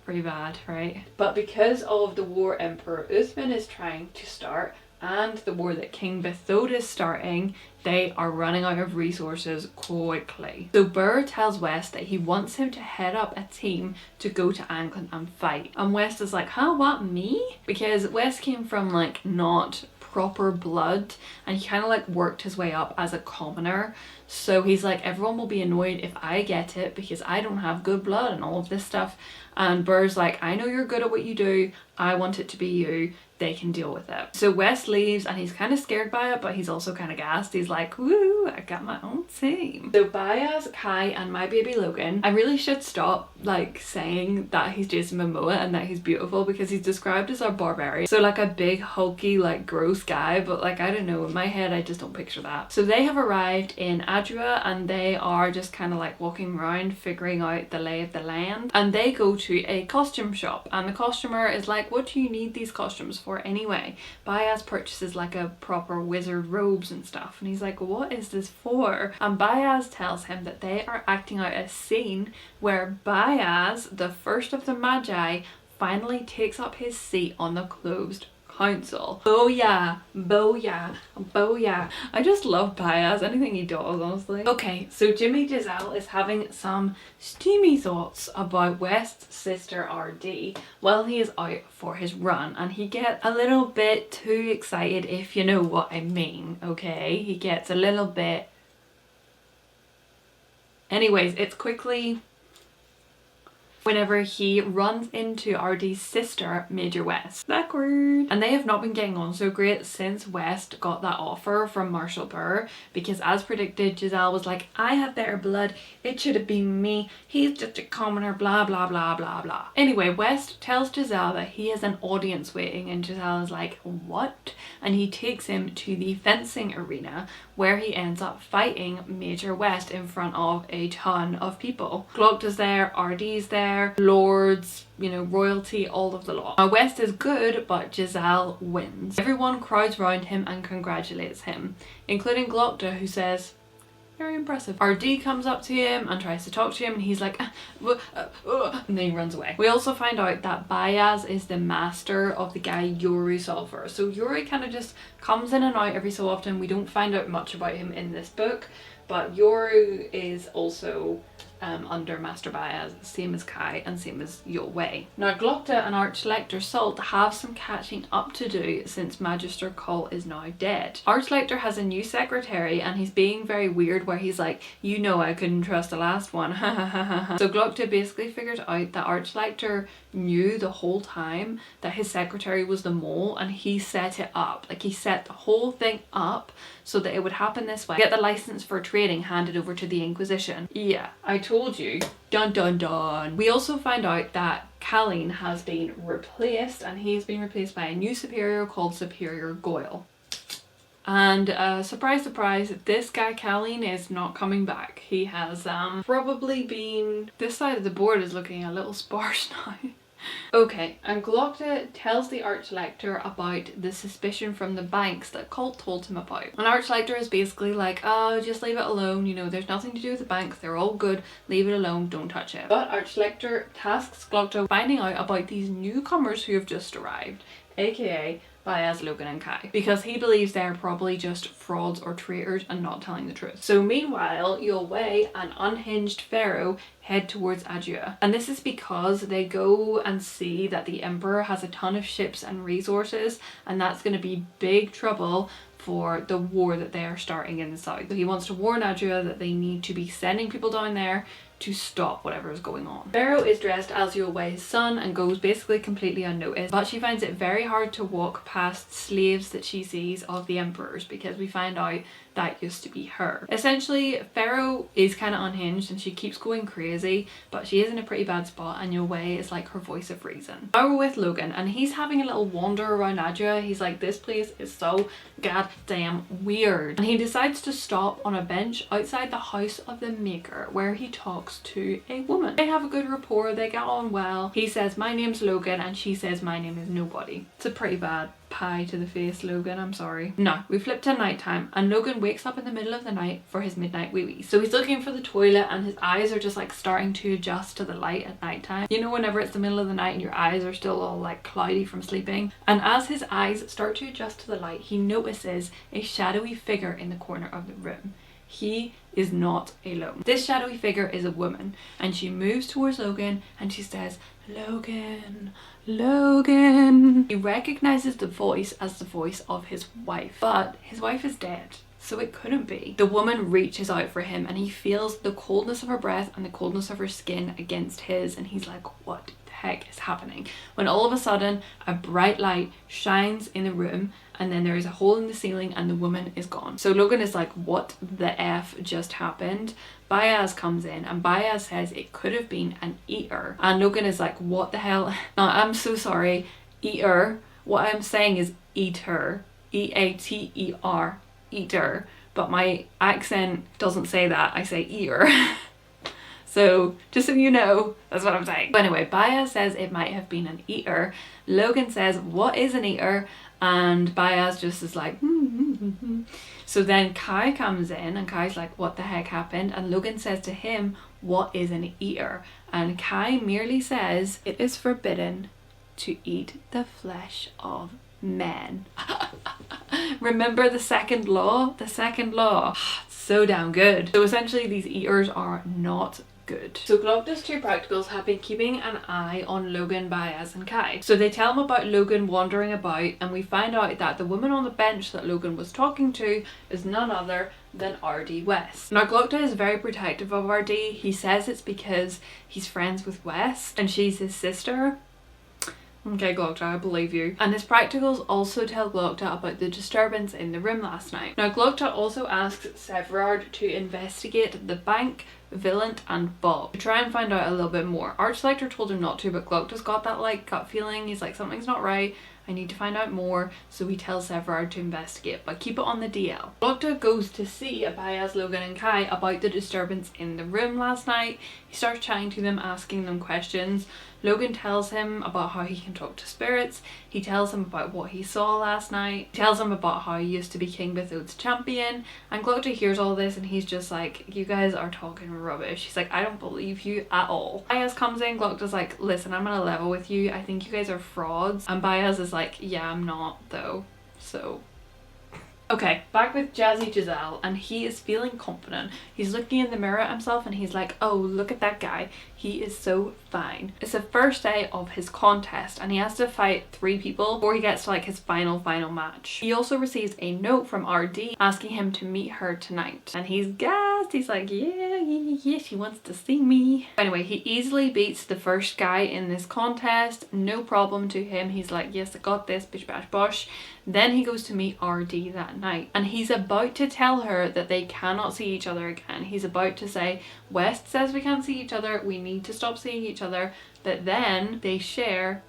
pretty bad, right? But because of the war Emperor Uthman is trying to start, and the war that King Bethode is starting, they are running out of resources quickly. So Burr tells West that he wants him to head up a team to go to England and fight. And West is like, huh, what, me? Because West came from like not proper blood, and he kind of like worked his way up as a commoner. So he's like, everyone will be annoyed if I get it because I don't have good blood and all of this stuff. And Burr's like, I know you're good at what you do, I want it to be you, they can deal with it. So West leaves and he's kind of scared by it, but he's also kind of gassed. He's like, woo, I got my own team. So Baez, Kai and my baby Logan, I really should stop like saying that he's Jason Momoa and that he's beautiful, because he's described as a barbarian. So like a big hulky like gross guy, but like I don't know, in my head I just don't picture that. So they have arrived in Adua and they are just kind of like walking around figuring out the lay of the land, and they go to a costume shop and the costumer is like, what do you need these costumes for anyway? Baez purchases like a proper wizard robes and stuff, and he's like, what is this for? And Baez tells him that they are acting out a scene where Baez, the first of the Magi, finally takes up his seat on the closed council. Booyah, booyah, booyah. I just love Baez, anything he does, honestly. Okay, so Jimmy Giselle is having some steamy thoughts about West's sister RD while he is out for his run, and he gets a little bit too excited, if you know what I mean, okay? He gets a little bit... Anyways, it's quickly whenever he runs into RD's sister, Major West. Awkward. And they have not been getting on so great since West got that offer from Marshall Burr, because as predicted, Giselle was like, I have better blood, it should have been me, he's just a commoner, blah blah blah blah blah. Anyway, West tells Giselle that he has an audience waiting, and Giselle is like, what? And he takes him to the fencing arena where he ends up fighting Major West in front of a ton of people. Glocked is there, RD's there, lords, you know, royalty, all of the lot. Now West is good, but Giselle wins. Everyone crowds around him and congratulates him, including Glockta, who says, very impressive. RD comes up to him and tries to talk to him, and he's like, and then he runs away. We also find out that Baez is the master of the guy Yuri Sulfur. So Yuri kind of just comes in and out every so often. We don't find out much about him in this book, but Yuri is also under Master Baez, same as Kai and same as Yo Wei. Now Glockta and Archlector Salt have some catching up to do since Magister Cull is now dead. Archlector has a new secretary and he's being very weird, where he's like, you know, I couldn't trust the last one. So Glockta basically figured out that Archlector knew the whole time that his secretary was the mole, and he set it up. Like, he set the whole thing up so that it would happen this way. Get the license for trading handed over to the Inquisition. Yeah, I told you. Dun dun dun. We also find out that Colleen has been replaced, and he's been replaced by a new superior called Superior Goyle. And surprise surprise, this guy Colleen is not coming back. He has probably been... This side of the board is looking a little sparse now. Okay, and Glockta tells the Archlector about the suspicion from the banks that Colt told him about. And Archlector is basically like, oh, just leave it alone, you know, there's nothing to do with the banks, they're all good, leave it alone, don't touch it. But Archlector tasks Glockta finding out about these newcomers who have just arrived, aka Baez, Logan and Kai, because he believes they're probably just frauds or traitors and not telling the truth. So meanwhile, Yo Wei and unhinged Pharaoh head towards Adua, and this is because they go and see that the Emperor has a ton of ships and resources, and that's going to be big trouble for the war that they are starting in the south. So he wants to warn Adua that they need to be sending people down there to stop whatever is going on. Pharaoh is dressed as Yo Wei's son and goes basically completely unnoticed, but she finds it very hard to walk past slaves that she sees of the Emperor's, because we find out that used to be her. Essentially, Pharaoh is kind of unhinged and she keeps going crazy, but she is in a pretty bad spot, and Yo Wei is like her voice of reason. Now we're with Logan, and he's having a little wander around Adua. He's like, this place is so goddamn weird. And he decides to stop on a bench outside the house of the Maker, where he talks to a woman. They have a good rapport, they get on well. He says, my name's Logan, and she says, my name is Nobody. It's a pretty bad pie to the face, Logan, I'm sorry. No, we flip to nighttime and Logan wakes up in the middle of the night for his midnight wee-wee. So he's looking for the toilet and his eyes are just like starting to adjust to the light at nighttime. You know, whenever it's the middle of the night and your eyes are still all like cloudy from sleeping. And as his eyes start to adjust to the light, he notices a shadowy figure in the corner of the room. He is not alone. This shadowy figure is a woman and she moves towards Logan and she says, Logan, Logan. He recognizes the voice as the voice of his wife, but his wife is dead, so it couldn't be. The woman reaches out for him and he feels the coldness of her breath and the coldness of her skin against his, and he's like, what the heck is happening? When all of a sudden a bright light shines in the room and then there is a hole in the ceiling and the woman is gone. So Logan is like, what the F just happened? Baez comes in and Baez says it could have been an eater. And Logan is like, what the hell? No, I'm so sorry. Eater. What I'm saying is eater. E-A-T-E-R. Eater. But my accent doesn't say that. I say eater. So just so you know, that's what I'm saying. But anyway, Baez says it might have been an eater. Logan says, what is an eater? And Baez just is like, So then Kai comes in and Kai's like, what the heck happened? And Logan says to him, what is an eater? And Kai merely says, it is forbidden to eat the flesh of men. Remember the second law? The second law. So damn good. So essentially these eaters are not good. So Glocta's two practicals have been keeping an eye on Logan, Baez and Kai. So they tell him about Logan wandering about and we find out that the woman on the bench that Logan was talking to is none other than RD West. Now Glocta is very protective of RD. He says it's because he's friends with West and she's his sister. Okay, Glocta, I believe you. And his practicals also tell Glocta about the disturbance in the room last night. Now Glocta also asks Severard to investigate the bank, Villant and Bob to try and find out a little bit more. Archlector told him not to, but Glocta's got that like gut feeling. He's like, something's not right. I need to find out more. So he tells Severard to investigate, but keep it on the DL. Glocta goes to see Baez, Logan and Kai about the disturbance in the room last night. He starts chatting to them, asking them questions. Logan tells him about how he can talk to spirits. He tells him about what he saw last night. He tells him about how he used to be King Bethoud's champion. And Glocta hears all this and he's just like, you guys are talking rubbish. He's like, I don't believe you at all. Baez comes in, Glocta's like, listen, I'm gonna level with you. I think you guys are frauds. And Baez is like, yeah, I'm not though. So okay, back with Jazzy Giselle and he is feeling confident. He's looking in the mirror at himself and he's like, oh, look at that guy. He is so fine. It's the first day of his contest and he has to fight 3 people before he gets to like his final match. He also receives a note from RD asking him to meet her tonight. And he's gassed. He's like, yeah, she wants to see me. Anyway, he easily beats the first guy in this contest. No problem to him. He's like, yes, I got this, bish bash bosh. Then he goes to meet RD that night and he's about to tell her that they cannot see each other again. He's about to say, West says we can't see each other, we need to stop seeing each other, but then they share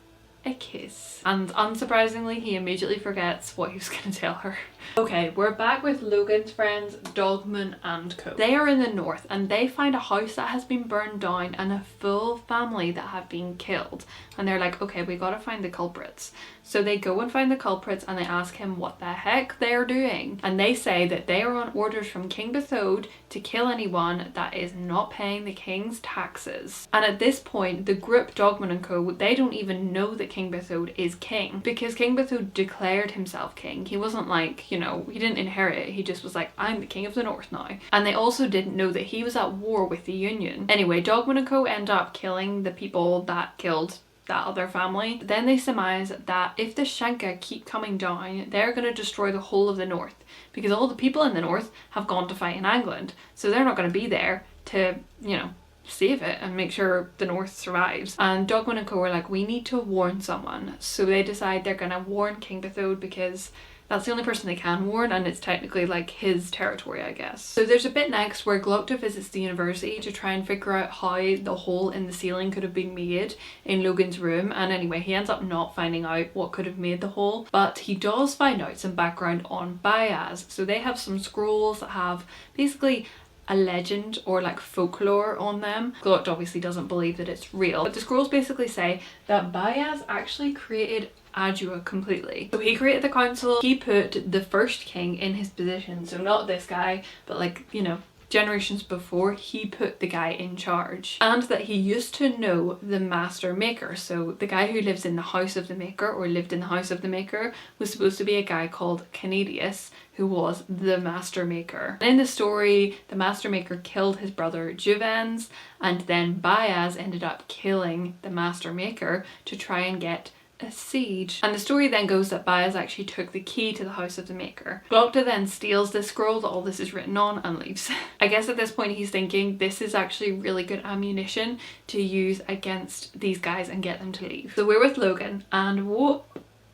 a kiss. And unsurprisingly, he immediately forgets what he was going to tell her. Okay, we're back with Logan's friends Dogman and co. They are in the north and they find a house that has been burned down and a full family that have been killed. And they're like, okay, we gotta find the culprits. So they go and find the culprits and they ask him what the heck they're doing. And they say that they are on orders from King Bethoud to kill anyone that is not paying the king's taxes. And at this point, the group Dogman and co, they don't even know that King Bethoud is king because King Bethoud declared himself king. He wasn't like, you know, he didn't inherit it. He just was like, I'm the king of the north now. And they also didn't know that he was at war with the Union. Anyway, Dogman and co end up killing the people that killed that other family. Then they surmise that if the Shanka keep coming down, they're going to destroy the whole of the north because all the people in the north have gone to fight in England. So they're not going to be there to, you know, save it and make sure the north survives. And Dogman and co are like, we need to warn someone. So they decide they're going to warn King Bethoud because that's the only person they can warn and it's technically like his territory, I guess. So there's a bit next where Glocta visits the university to try and figure out how the hole in the ceiling could have been made in Logan's room, and anyway he ends up not finding out what could have made the hole, but he does find out some background on Baez. So they have some scrolls that have basically a legend or like folklore on them. Gluck obviously doesn't believe that it's real, but the scrolls basically say that Bayaz actually created Adua completely. So he created the council, he put the first king in his position, so not this guy, but like, you know, generations before, he put the guy in charge, and that he used to know the master maker. So the guy who lives in the house of the maker, or lived in the house of the maker, was supposed to be a guy called Canadius, who was the master maker. And in the story, the master maker killed his brother Juvens, and then Bayaz ended up killing the master maker to try and get a siege. And the story then goes that Bayaz actually took the key to the house of the maker. Glokta then steals this scroll that all this is written on and leaves. I guess at this point he's thinking this is actually really good ammunition to use against these guys and get them to leave. So we're with Logan, and whoa,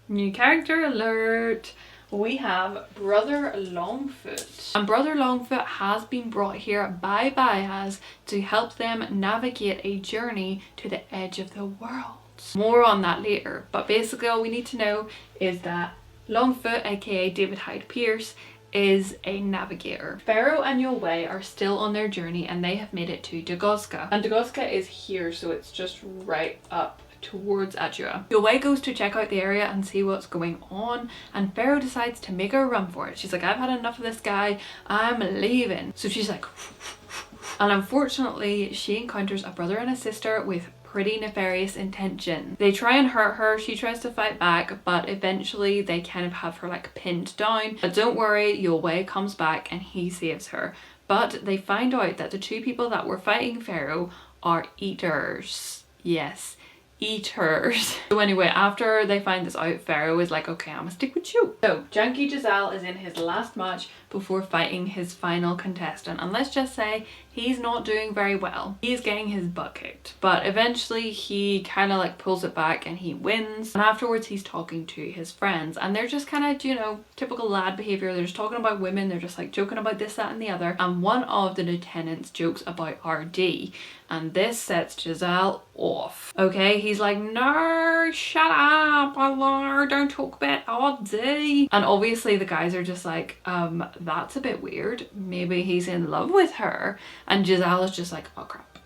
new character alert. We have Brother Longfoot. And Brother Longfoot has been brought here by Bayaz to help them navigate a journey to the edge of the world. More on that later, but basically all we need to know is that Longfoot, aka David Hyde Pierce, is a navigator. Pharaoh and Yulwei are still on their journey and they have made it to Dagozka. And Dagozka is here, so it's just right up towards Adua. Yulwei goes to check out the area and see what's going on, and Pharaoh decides to make a run for it. She's like, I've had enough of this guy, I'm leaving. So she's like, and unfortunately she encounters a brother and a sister with pretty nefarious intention. They try and hurt her, she tries to fight back, but eventually they kind of have her like pinned down. But don't worry, Yulwei comes back and he saves her. But they find out that the two people that were fighting Pharaoh are eaters. Yes, eaters. So anyway, after they find this out, Pharaoh is like, okay, I'm gonna stick with you. So Janky Giselle is in his last match before fighting his final contestant, and let's just say he's not doing very well. He's getting his butt kicked, but eventually he kind of like pulls it back and he wins. And afterwards he's talking to his friends, and they're just kind of, you know, typical lad behavior. They're just talking about women, they're just like joking about this, that and the other. And one of the lieutenants jokes about RD, and this sets Giselle off. Okay, he's like, no, shut up, Allah, don't talk about RD. And obviously the guys are just like, that's a bit weird, maybe he's in love with her. And Giselle is just like, oh crap,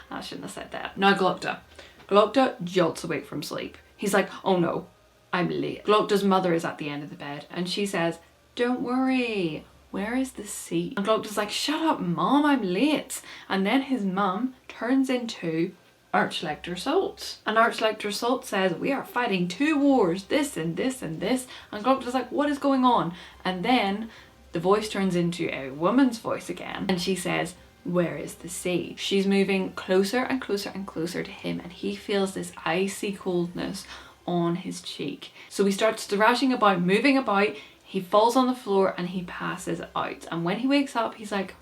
I shouldn't have said that. Now Glokta jolts awake from sleep. He's like, oh no, I'm late. Glokta's mother is at the end of the bed and she says, don't worry, where is the seat? And Glokta's like, shut up mom, I'm late. And then his mum turns into Archlector Salt. And Archlector Salt says, we are fighting two wars, this and this and this. And Glokta's like, what is going on? And then the voice turns into a woman's voice again, and she says, where is the sea? She's moving closer and closer and closer to him, and he feels this icy coldness on his cheek. So he starts thrashing about, moving about, he falls on the floor and he passes out. And when he wakes up, he's like,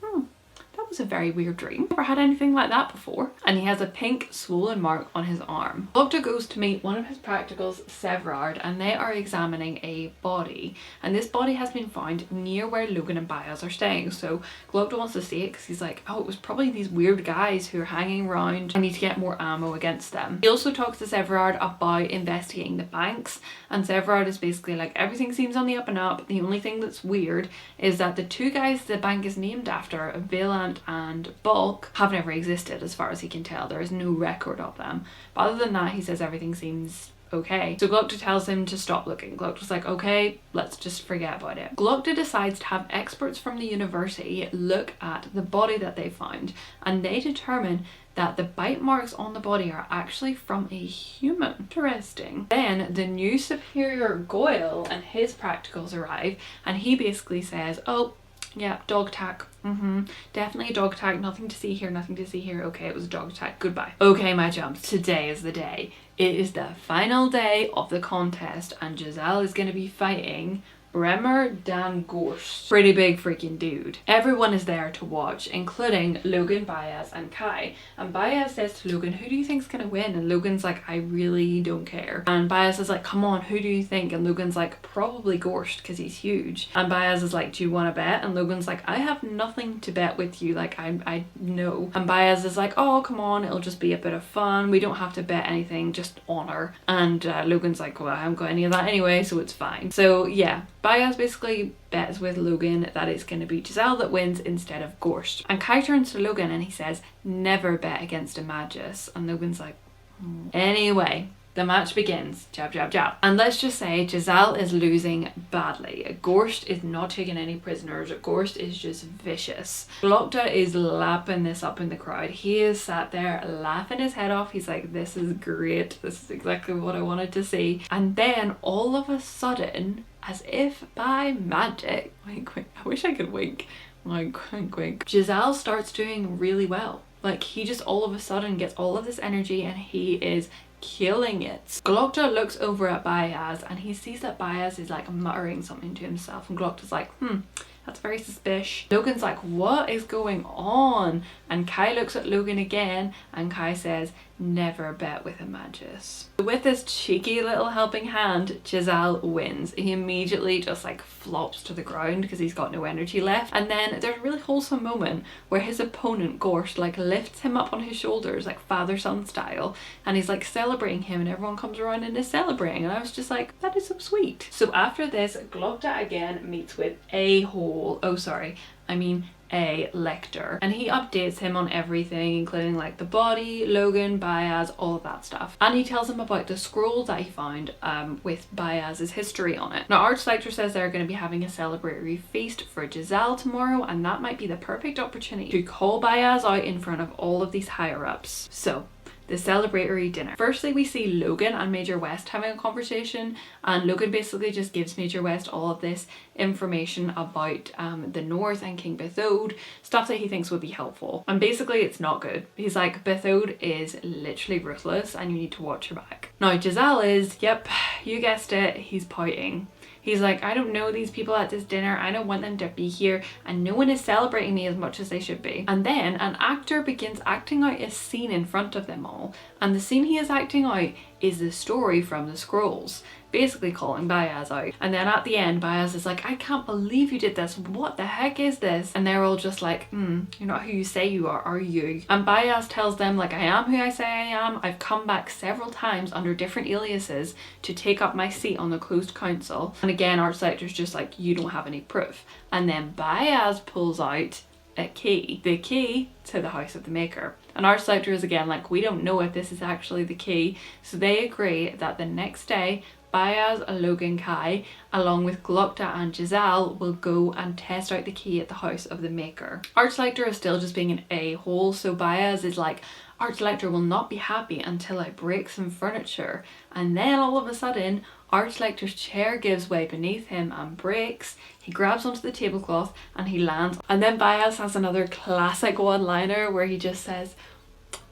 that was a very weird dream. Never had anything like that before. And he has a pink swollen mark on his arm. Glokta goes to meet one of his practicals, Severard, and they are examining a body. And this body has been found near where Logan and Bayaz are staying. So Glokta wants to see it because he's like, oh, it was probably these weird guys who are hanging around. I need to get more ammo against them. He also talks to Severard about investigating the banks. And Severard is basically like, everything seems on the up and up. The only thing that's weird is that the two guys the bank is named after, Vaillant and Bulk, have never existed as far as he can tell. There is no record of them. But other than that, he says everything seems okay. So Glokta tells him to stop looking. Glokta's like, okay, let's just forget about it. Glokta decides to have experts from the university look at the body that they found, and they determine that the bite marks on the body are actually from a human. Interesting. Then the new superior Goyle and his practicals arrive, and he basically says, oh, yeah, dog tack. Definitely a dog tag. Nothing to see here, nothing to see here. Okay, it was a dog tag. Goodbye. Okay, my chums, today is the day. It is the final day of the contest, and Giselle is going to be fighting Bremer Dan Gorst. Pretty big freaking dude. Everyone is there to watch, including Logan, Bayaz and Kai. And Bayaz says to Logan, who do you think's gonna win? And Logan's like, I really don't care. And Bayaz is like, come on, who do you think? And Logan's like, probably Gorst because he's huge. And Bayaz is like, do you want to bet? And Logan's like, I have nothing to bet with you, like I know. And Bayaz is like, oh come on, it'll just be a bit of fun, we don't have to bet anything, just honor. And Logan's like, well, I haven't got any of that anyway, so it's fine. So yeah, Bayaz basically bets with Logan that it's going to be Giselle that wins instead of Gorst. And Kai turns to Logan and he says, never bet against a Magus. And Logan's like, Anyway, the match begins. Jab, jab, jab. And let's just say Giselle is losing badly. Gorst is not taking any prisoners. Gorst is just vicious. Glokta is lapping this up in the crowd. He is sat there laughing his head off. He's like, this is great. This is exactly what I wanted to see. And then all of a sudden, as if by magic, wink, wink. I wish I could wink. Wink, wink, wink. Giselle starts doing really well. Like, he just all of a sudden gets all of this energy and he is killing it. Glokta looks over at Bayaz and he sees that Bayaz is like muttering something to himself, and Glokta's like, that's very suspicious. Logan's like, what is going on? And Kai looks at Logan again and Kai says, never bet with a Magus. With this cheeky little helping hand, Giselle wins. He immediately just like flops to the ground because he's got no energy left. And then there's a really wholesome moment where his opponent Gorst like lifts him up on his shoulders like father-son style, and he's like celebrating him, and everyone comes around and is celebrating, and I was just like, that is so sweet. So after this, Glokta again meets with a Lecter, and he updates him on everything, including like the body, Logan, Bayaz, all of that stuff. And he tells him about the scroll that he found with Bayaz's history on it. Now Archlector says they're going to be having a celebratory feast for Giselle tomorrow, and that might be the perfect opportunity to call Bayaz out in front of all of these higher ups. So the celebratory dinner. Firstly, we see Logan and Major West having a conversation, and Logan basically just gives Major West all of this information about the North and King Bethode, stuff that he thinks would be helpful. And basically it's not good. He's like, Bethode is literally ruthless and you need to watch your back. Now Giselle is, yep, you guessed it, he's pouting. He's like, I don't know these people at this dinner, I don't want them to be here, and no one is celebrating me as much as they should be. And then an actor begins acting out a scene in front of them all, and the scene he is acting out is the story from the scrolls, basically calling Bayaz out. And then at the end, Bayaz is like, I can't believe you did this, what the heck is this? And they're all just like, you're not who you say you are you? And Bayaz tells them, like, I am who I say I am. I've come back several times under different aliases to take up my seat on the closed council. And again, Archlector's just like, you don't have any proof. And then Bayaz pulls out a key, the key to the House of the Maker. And Archlector is again like, we don't know if this is actually the key. So they agree that the next day, Bayaz, Logan, Kai, along with Glokta and Giselle, will go and test out the key at the House of the Maker. Archlector is still just being an a-hole, so Bayaz is like, Archlector will not be happy until I break some furniture. And then all of a sudden, Archlector's chair gives way beneath him and breaks. He grabs onto the tablecloth and he lands. And then Bayaz has another classic one-liner where he just says,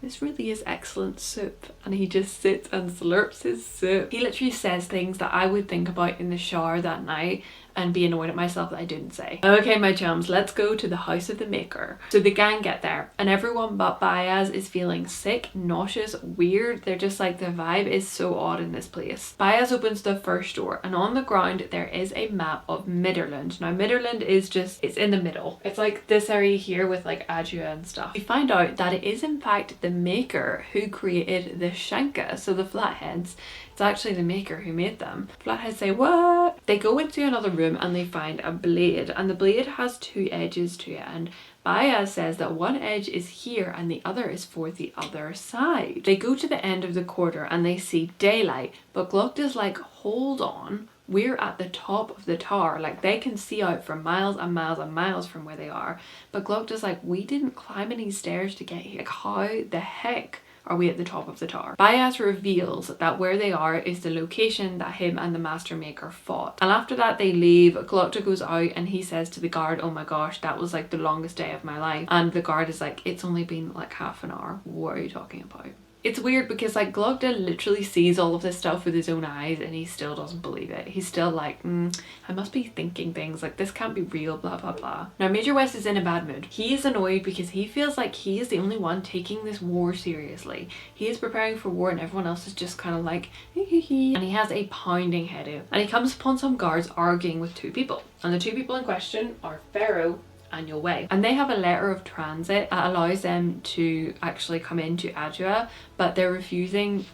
this really is excellent soup, and he just sits and slurps his soup. He literally says things that I would think about in the shower that night and be annoyed at myself that I didn't say. Okay, my chums, let's go to the House of the Maker. So the gang get there and everyone but Bayaz is feeling sick, nauseous, weird. They're just like, the vibe is so odd in this place. Bayaz opens the first door and on the ground there is a map of Midderland. Now Midderland is just, it's in the middle. It's like this area here with like Adua and stuff. We find out that it is in fact the Maker who created the Shanka, so the flatheads. It's actually the Maker who made them. Flatheads say, what? They go into another room and they find a blade, and the blade has two edges to it, and Bayaz says that one edge is here and the other is for the other side. They go to the end of the corridor and they see daylight, but Glokta's like, hold on, we're at the top of the tower, like they can see out for miles and miles and miles from where they are. But Glokta's like, we didn't climb any stairs to get here, like how the heck are we at the top of the tower? Bayaz reveals that where they are is the location that him and the Master Maker fought. And after that they leave. Glokta goes out and he says to the guard, oh my gosh, that was like the longest day of my life. And the guard is like, it's only been like half an hour. What are you talking about? It's weird because like Glokta literally sees all of this stuff with his own eyes and he still doesn't believe it. He's still like, I must be thinking things, like this can't be real, blah blah blah. Now Major West is in a bad mood. He is annoyed because he feels like he is the only one taking this war seriously. He is preparing for war and everyone else is just kind of like, hee hee hee. And he has a pounding headache. And he comes upon some guards arguing with two people. And the two people in question are Pharaoh and Your Way. And they have a letter of transit that allows them to actually come into Adua, but they're refusing,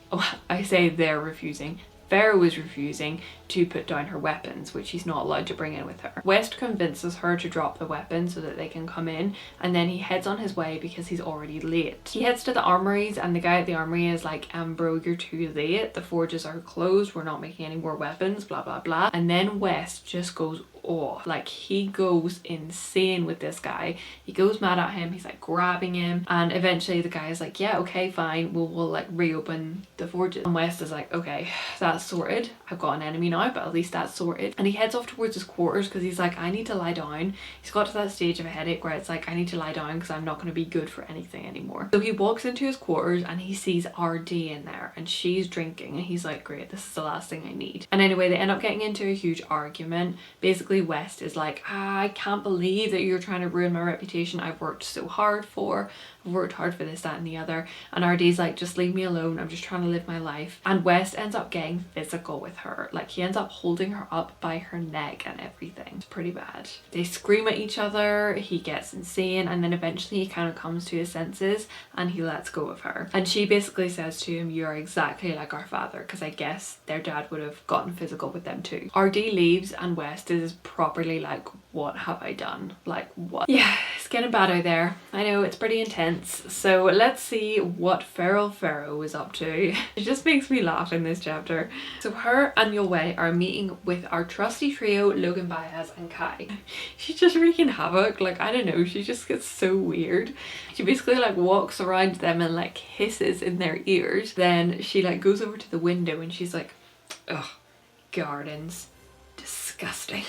I say they're refusing, Pharaoh is refusing to put down her weapons, which he's not allowed to bring in with her. West convinces her to drop the weapons so that they can come in, and then he heads on his way because he's already late. He heads to the armories, and the guy at the armory is like, bro, you're too late. The forges are closed. We're not making any more weapons, blah, blah, blah. And then West just goes off. Like, he goes insane with this guy. He goes mad at him. He's like grabbing him, and eventually the guy is like, yeah, okay, fine. We'll like reopen the forges. And West is like, okay, that's sorted. I've got an enemy now, but at least that's sorted. And he heads off towards his quarters because he's like, I need to lie down. He's got to that stage of a headache where it's like, I need to lie down because I'm not going to be good for anything anymore. So he walks into his quarters and he sees RD in there, and she's drinking, and he's like, great, this is the last thing I need. And anyway, they end up getting into a huge argument. Basically, West is like, I can't believe that you're trying to ruin my reputation. I've worked so hard for. I've worked hard for this, that, and the other. And RD's like, just leave me alone. I'm just trying to live my life. And West ends up getting physical with her. Like, he ends up holding her up by her neck and everything. It's pretty bad. They scream at each other. He gets insane, and then eventually he kind of comes to his senses and he lets go of her. And she basically says to him, you are exactly like our father, because I guess their dad would have gotten physical with them too. RD leaves and West is properly like, what have I done? Like, what? Yeah, it's getting bad out there. I know, it's pretty intense. So let's see what Pharaoh is up to. It just makes me laugh in this chapter. So her and Yue are meeting with our trusty trio, Logan, Baez, and Kai. She's just wreaking havoc. Like, I don't know, she just gets so weird. She basically like walks around them and like hisses in their ears. Then she like goes over to the window and she's like, ugh, gardens. Disgusting.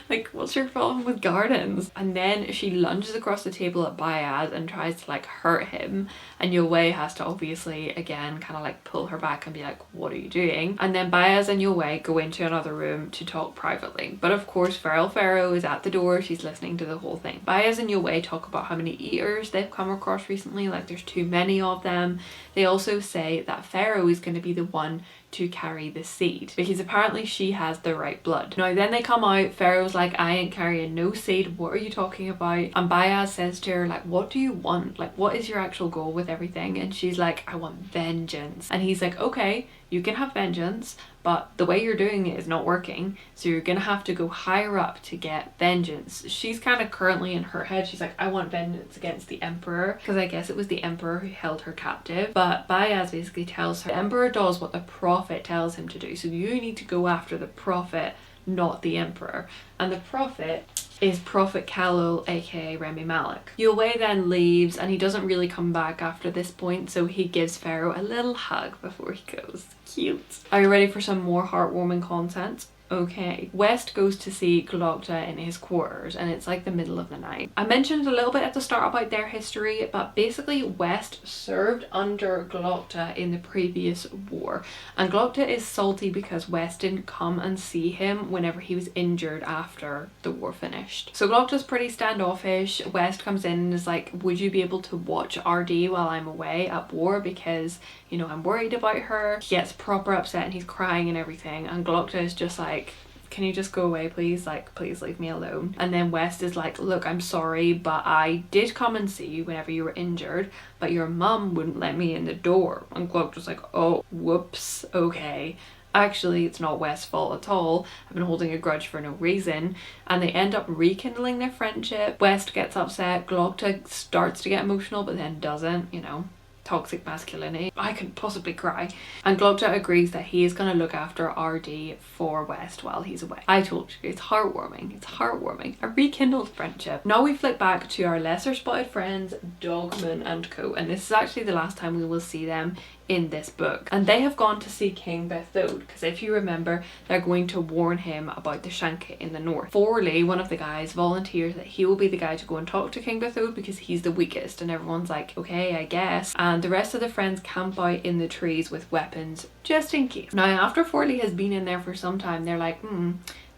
Like, what's your problem with gardens? And then she lunges across the table at Baez and tries to like hurt him, and Yue has to obviously again kind of like pull her back and be like, what are you doing? And then Baez and Yue go into another room to talk privately, but of course Pharaoh is at the door. She's listening to the whole thing. Baez and Yue talk about how many eaters they've come across recently, like there's too many of them. They also say that Pharaoh is going to be the one to carry the seed because apparently she has the right blood. Now then they come out, Pharaoh's like, I ain't carrying no seed, what are you talking about? And Baez says to her like, what do you want? Like, what is your actual goal with everything? And she's like, I want vengeance. And he's like, okay, you can have vengeance, but the way you're doing it is not working, so you're gonna have to go higher up to get vengeance. She's kind of currently in her head, she's like, I want vengeance against the emperor, because I guess it was the emperor who held her captive. But Baez basically tells her the emperor does what the prophet tells him to do, so you need to go after the prophet, not the emperor. And the prophet is Prophet Khalil, aka Remy Malik. Yue then leaves and he doesn't really come back after this point, so he gives Pharaoh a little hug before he goes. Cute. Are you ready for some more heartwarming content? Okay, West goes to see Glokta in his quarters, and it's like the middle of the night. I mentioned a little bit at the start about their history, but basically West served under Glokta in the previous war, and Glokta is salty because West didn't come and see him whenever he was injured after the war finished. So Glokta's pretty standoffish. West comes in and is like, would you be able to watch RD while I'm away at war, because you know, I'm worried about her. He gets proper upset and he's crying and everything, and Glokta is just like, can you just go away please? Like, please leave me alone. And then West is like, look, I'm sorry, but I did come and see you whenever you were injured, but your mum wouldn't let me in the door. And Glokta's like, oh, whoops, okay. Actually, it's not West's fault at all. I've been holding a grudge for no reason. And they end up rekindling their friendship. West gets upset. Glokta starts to get emotional, but then doesn't, you know. Toxic masculinity. I could possibly cry. And Glokta agrees that he is going to look after RD for West while he's away. I told you, it's heartwarming. It's heartwarming. A rekindled friendship. Now we flip back to our lesser spotted friends, Dogman and co. And this is actually the last time we will see them in this book, and they have gone to see King Bethode, because if you remember, they're going to warn him about the Shanka in the north. Forley, one of the guys, volunteers that he will be the guy to go and talk to King Bethode because he's the weakest, and everyone's like, okay, I guess. And the rest of the friends camp out in the trees with weapons just in case. Now after Forley has been in there for some time, they're like,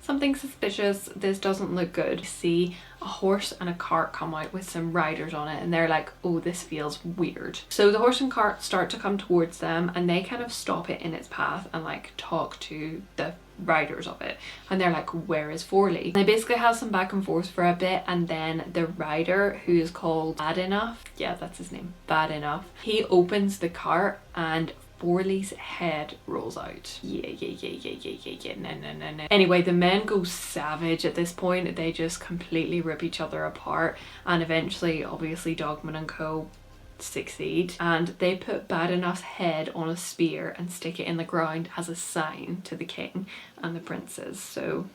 something suspicious, this doesn't look good. You see a horse and a cart come out with some riders on it, and they're like, oh, this feels weird. So the horse and cart start to come towards them, and they kind of stop it in its path and like talk to the riders of it, and they're like, where is Forley? And they basically have some back and forth for a bit, and then the rider, who is called Bad Enough, yeah, that's his name, Bad Enough, he opens the cart and Forley's head rolls out. No. Anyway, the men go savage at this point. They just completely rip each other apart, and eventually, obviously, Dogman and co succeed, and they put Badenoch's head on a spear and stick it in the ground as a sign to the king and the princes. So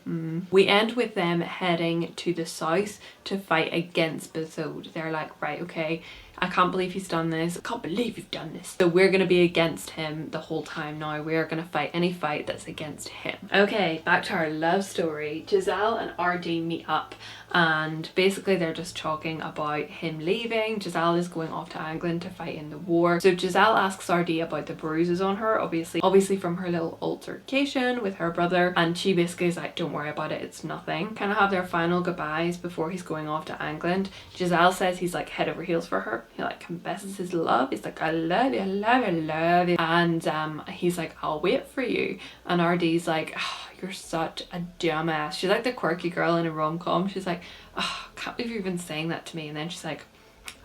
we end with them heading to the south to fight against Bethode. They're like, right, okay, I can't believe he's done this. I can't believe you've done this. So we're going to be against him the whole time now. We're going to fight any fight that's against him. Okay, back to our love story. Giselle and RD meet up, and basically they're just talking about him leaving. Giselle is going off to England to fight in the war. So Giselle asks RD about the bruises on her, obviously from her little altercation with her brother, and she basically is like, don't worry about it, it's nothing. Kind of have their final goodbyes before he's going off to England. Giselle says he's like head over heels for her. He like confesses his love. He's like, I love you, I love you, I love you. And he's like, I'll wait for you. And RD's like, oh, you're such a dumbass. She's like the quirky girl in a rom-com. She's like, oh, can't believe you're even saying that to me. And then she's like,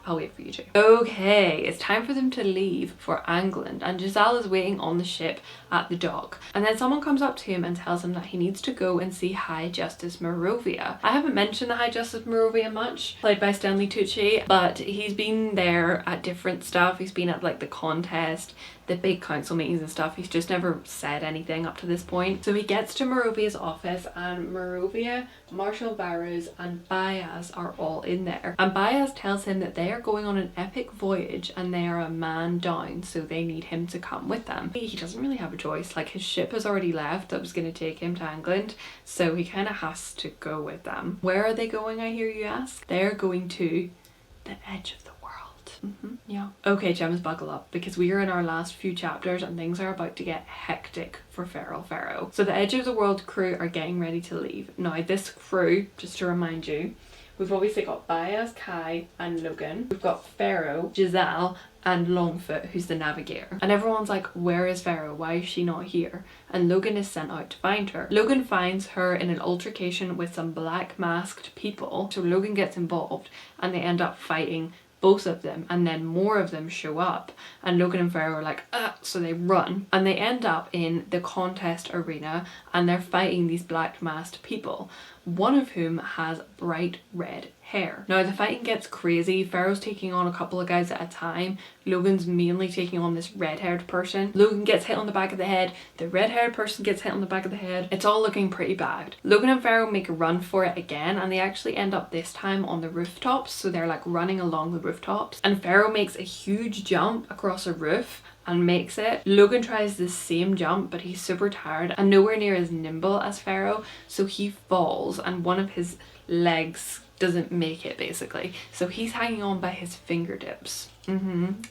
I'll wait for you too. Okay, it's time for them to leave for England, and Giselle is waiting on the ship at the dock. And then someone comes up to him and tells him that he needs to go and see High Justice Morovia. I haven't mentioned the High Justice Morovia much, played by Stanley Tucci, but he's been there at different stuff. He's been at like the contest, the big council meetings and stuff. He's just never said anything up to this point. So he gets to Morovia's office, and Morovia, Marshal Barrows and Baez are all in there. And Baez tells him that they are going on an epic voyage and they are a man down, so they need him to come with them. He doesn't really have a choice. Like, his ship has already left that was going to take him to England, so he kind of has to go with them. Where are they going, I hear you ask? They're going to the edge of the world. Yeah. Okay, Gemmas, buckle up, because we are in our last few chapters and things are about to get hectic for Pharaoh. So the Edge of the World crew are getting ready to leave. Now, this crew, just to remind you, we've obviously got Baez, Kai and Logan. We've got Pharaoh, Giselle and Longfoot, who's the navigator. And everyone's like, where is Pharaoh? Why is she not here? And Logan is sent out to find her. Logan finds her in an altercation with some black masked people. So Logan gets involved and they end up fighting both of them, and then more of them show up, and Logan and Pharaoh are like, so they run, and they end up in the contest arena, and they're fighting these black masked people, one of whom has bright red hair. Now the fighting gets crazy. Pharaoh's taking on a couple of guys at a time. Logan's mainly taking on this red-haired person. Logan gets hit on the back of the head. The red-haired person gets hit on the back of the head. It's all looking pretty bad. Logan and Pharaoh make a run for it again, and they actually end up this time on the rooftops. So they're like running along the rooftops, and Pharaoh makes a huge jump across a roof and makes it. Logan tries the same jump, but he's super tired and nowhere near as nimble as Pharaoh, so he falls and one of his legs doesn't make it, basically. So he's hanging on by his fingertips.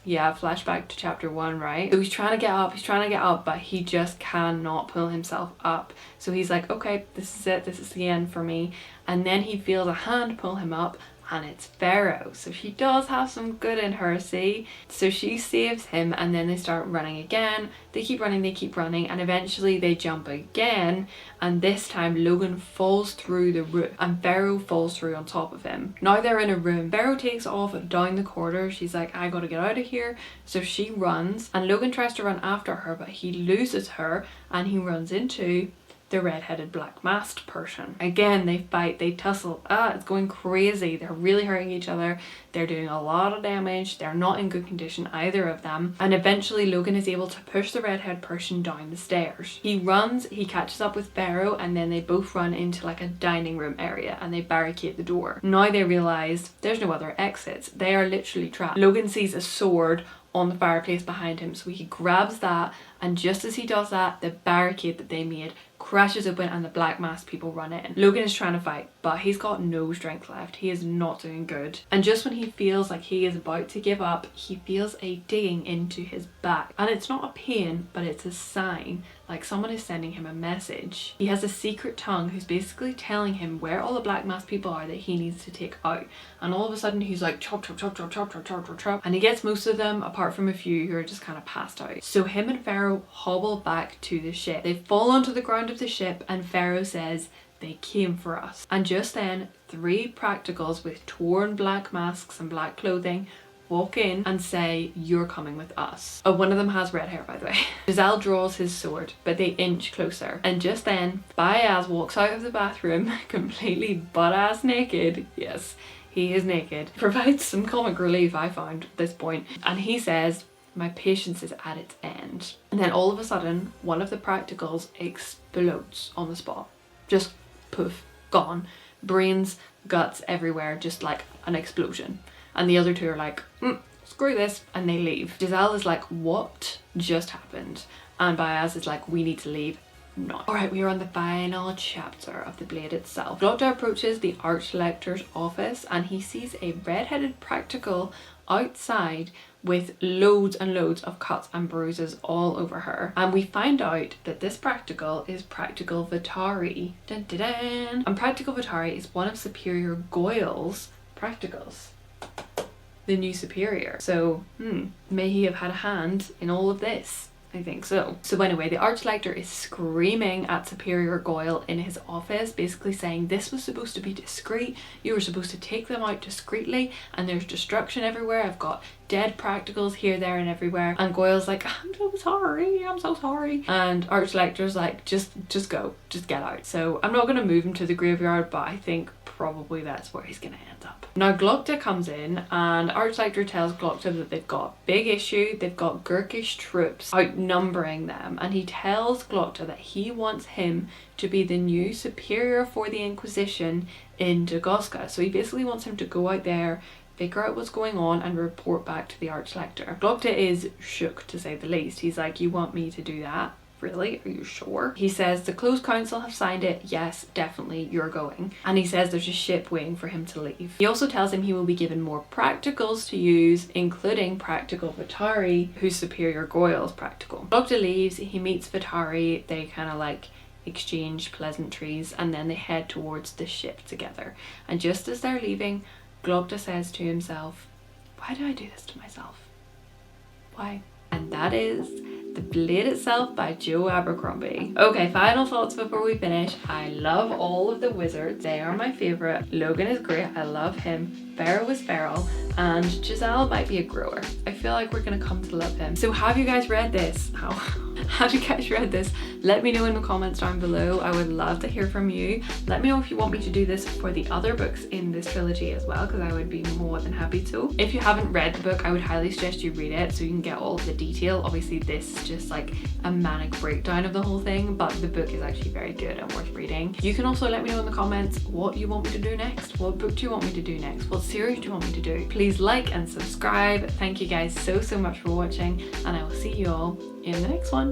Yeah, flashback to chapter 1, right? So he's trying to get up, but he just cannot pull himself up. So he's like, okay, this is it, this is the end for me. And then he feels a hand pull him up, and it's Pharaoh. So she does have some good in her, see? So she saves him, and then they start running again. They keep running, and eventually they jump again, and this time Logan falls through the roof and Pharaoh falls through on top of him. Now they're in a room. Pharaoh takes off down the corridor. She's like, I gotta get out of here. So she runs, and Logan tries to run after her, but he loses her and he runs into the red-headed black masked person. Again, they fight, they tussle. It's going crazy. They're really hurting each other. They're doing a lot of damage. They're not in good condition, either of them. And eventually Logan is able to push the red-haired person down the stairs. He runs, he catches up with Pharaoh, and then they both run into like a dining room area and they barricade the door. Now they realize there's no other exits. They are literally trapped. Logan sees a sword on the fireplace behind him, so he grabs that, and just as he does that, the barricade that they made crashes open and the black masked people run in. Logan is trying to fight, but he's got no strength left. He is not doing good. And just when he feels like he is about to give up, he feels a digging into his back. And it's not a pain, but it's a sign, like someone is sending him a message. He has a secret tongue who's basically telling him where all the black masked people are that he needs to take out. And all of a sudden he's like, chop, chop, chop, chop, chop, chop, chop, chop, chop. And he gets most of them, apart from a few who are just kind of passed out. So him and Pharaoh hobble back to the ship. They fall onto the ground of the ship, and Pharaoh says, they came for us. And just then, 3 practicals with torn black masks and black clothing walk in and say, "You're coming with us." Oh, one of them has red hair, by the way. Giselle draws his sword, but they inch closer. And just then, Baez walks out of the bathroom completely butt-ass naked. Yes, he is naked. Provides some comic relief, I found, at this point. And he says, "My patience is at its end." And then all of a sudden, one of the practicals explodes on the spot. Just poof, gone. Brains, guts everywhere, just like an explosion. And the other two are like, screw this, and they leave. Giselle is like, what just happened? And Baez is like, we need to leave. No. Alright, we are on the final chapter of the blade itself. Glocta approaches the Archlector's office and he sees a red-headed practical outside with loads and loads of cuts and bruises all over her. And we find out that this practical is Practical Vitari. Dun, dun, dun. And Practical Vitari is one of Superior Goyle's practicals. The new superior. So, may he have had a hand in all of this? I think so. So anyway, the Archlector is screaming at Superior Goyle in his office, basically saying this was supposed to be discreet, you were supposed to take them out discreetly, and there's destruction everywhere. I've got dead practicals here, there and everywhere. And Goyle's like, I'm so sorry. And Archlector's like, just go, just get out. So I'm not gonna move him to the graveyard, but I think probably that's where he's gonna end up. Now Glocta comes in and Archlector tells Glocta that they've got big issue, they've got Gurkish troops outnumbering them, and he tells Glocta that he wants him to be the new superior for the Inquisition in Dagoska. So he basically wants him to go out there, figure out what's going on and report back to the Archlector. Glocta is shook, to say the least. He's like, you want me to do that? Really? Are you sure? He says the closed council have signed it. Yes, definitely, you're going. And he says there's a ship waiting for him to leave. He also tells him he will be given more practicals to use, including Practical Vitari, who's Superior Goyle's practical. Glocta leaves, he meets Vitari, they kind of like exchange pleasantries, and then they head towards the ship together. And just as they're leaving, Glocta says to himself, why do I do this to myself? Why? And that is The Blade Itself by Joe Abercrombie. Okay, final thoughts before we finish. I love all of the wizards. They are my favourite. Logan is great. I love him. Beryl is Beryl. And Giselle might be a grower. I feel like we're going to come to love him. So have you guys read this? Have you guys read this? Let me know in the comments down below. I would love to hear from you. Let me know if you want me to do this for the other books in this trilogy as well, because I would be more than happy to. If you haven't read the book, I would highly suggest you read it so you can get all of the detail. Obviously this is just like a manic breakdown of the whole thing, but the book is actually very good and worth reading. You can also let me know in the comments what you want me to do next. What book do you want me to do next? What series do you want me to do? Please like and subscribe. Thank you guys so much for watching, and I will see you all in the next one.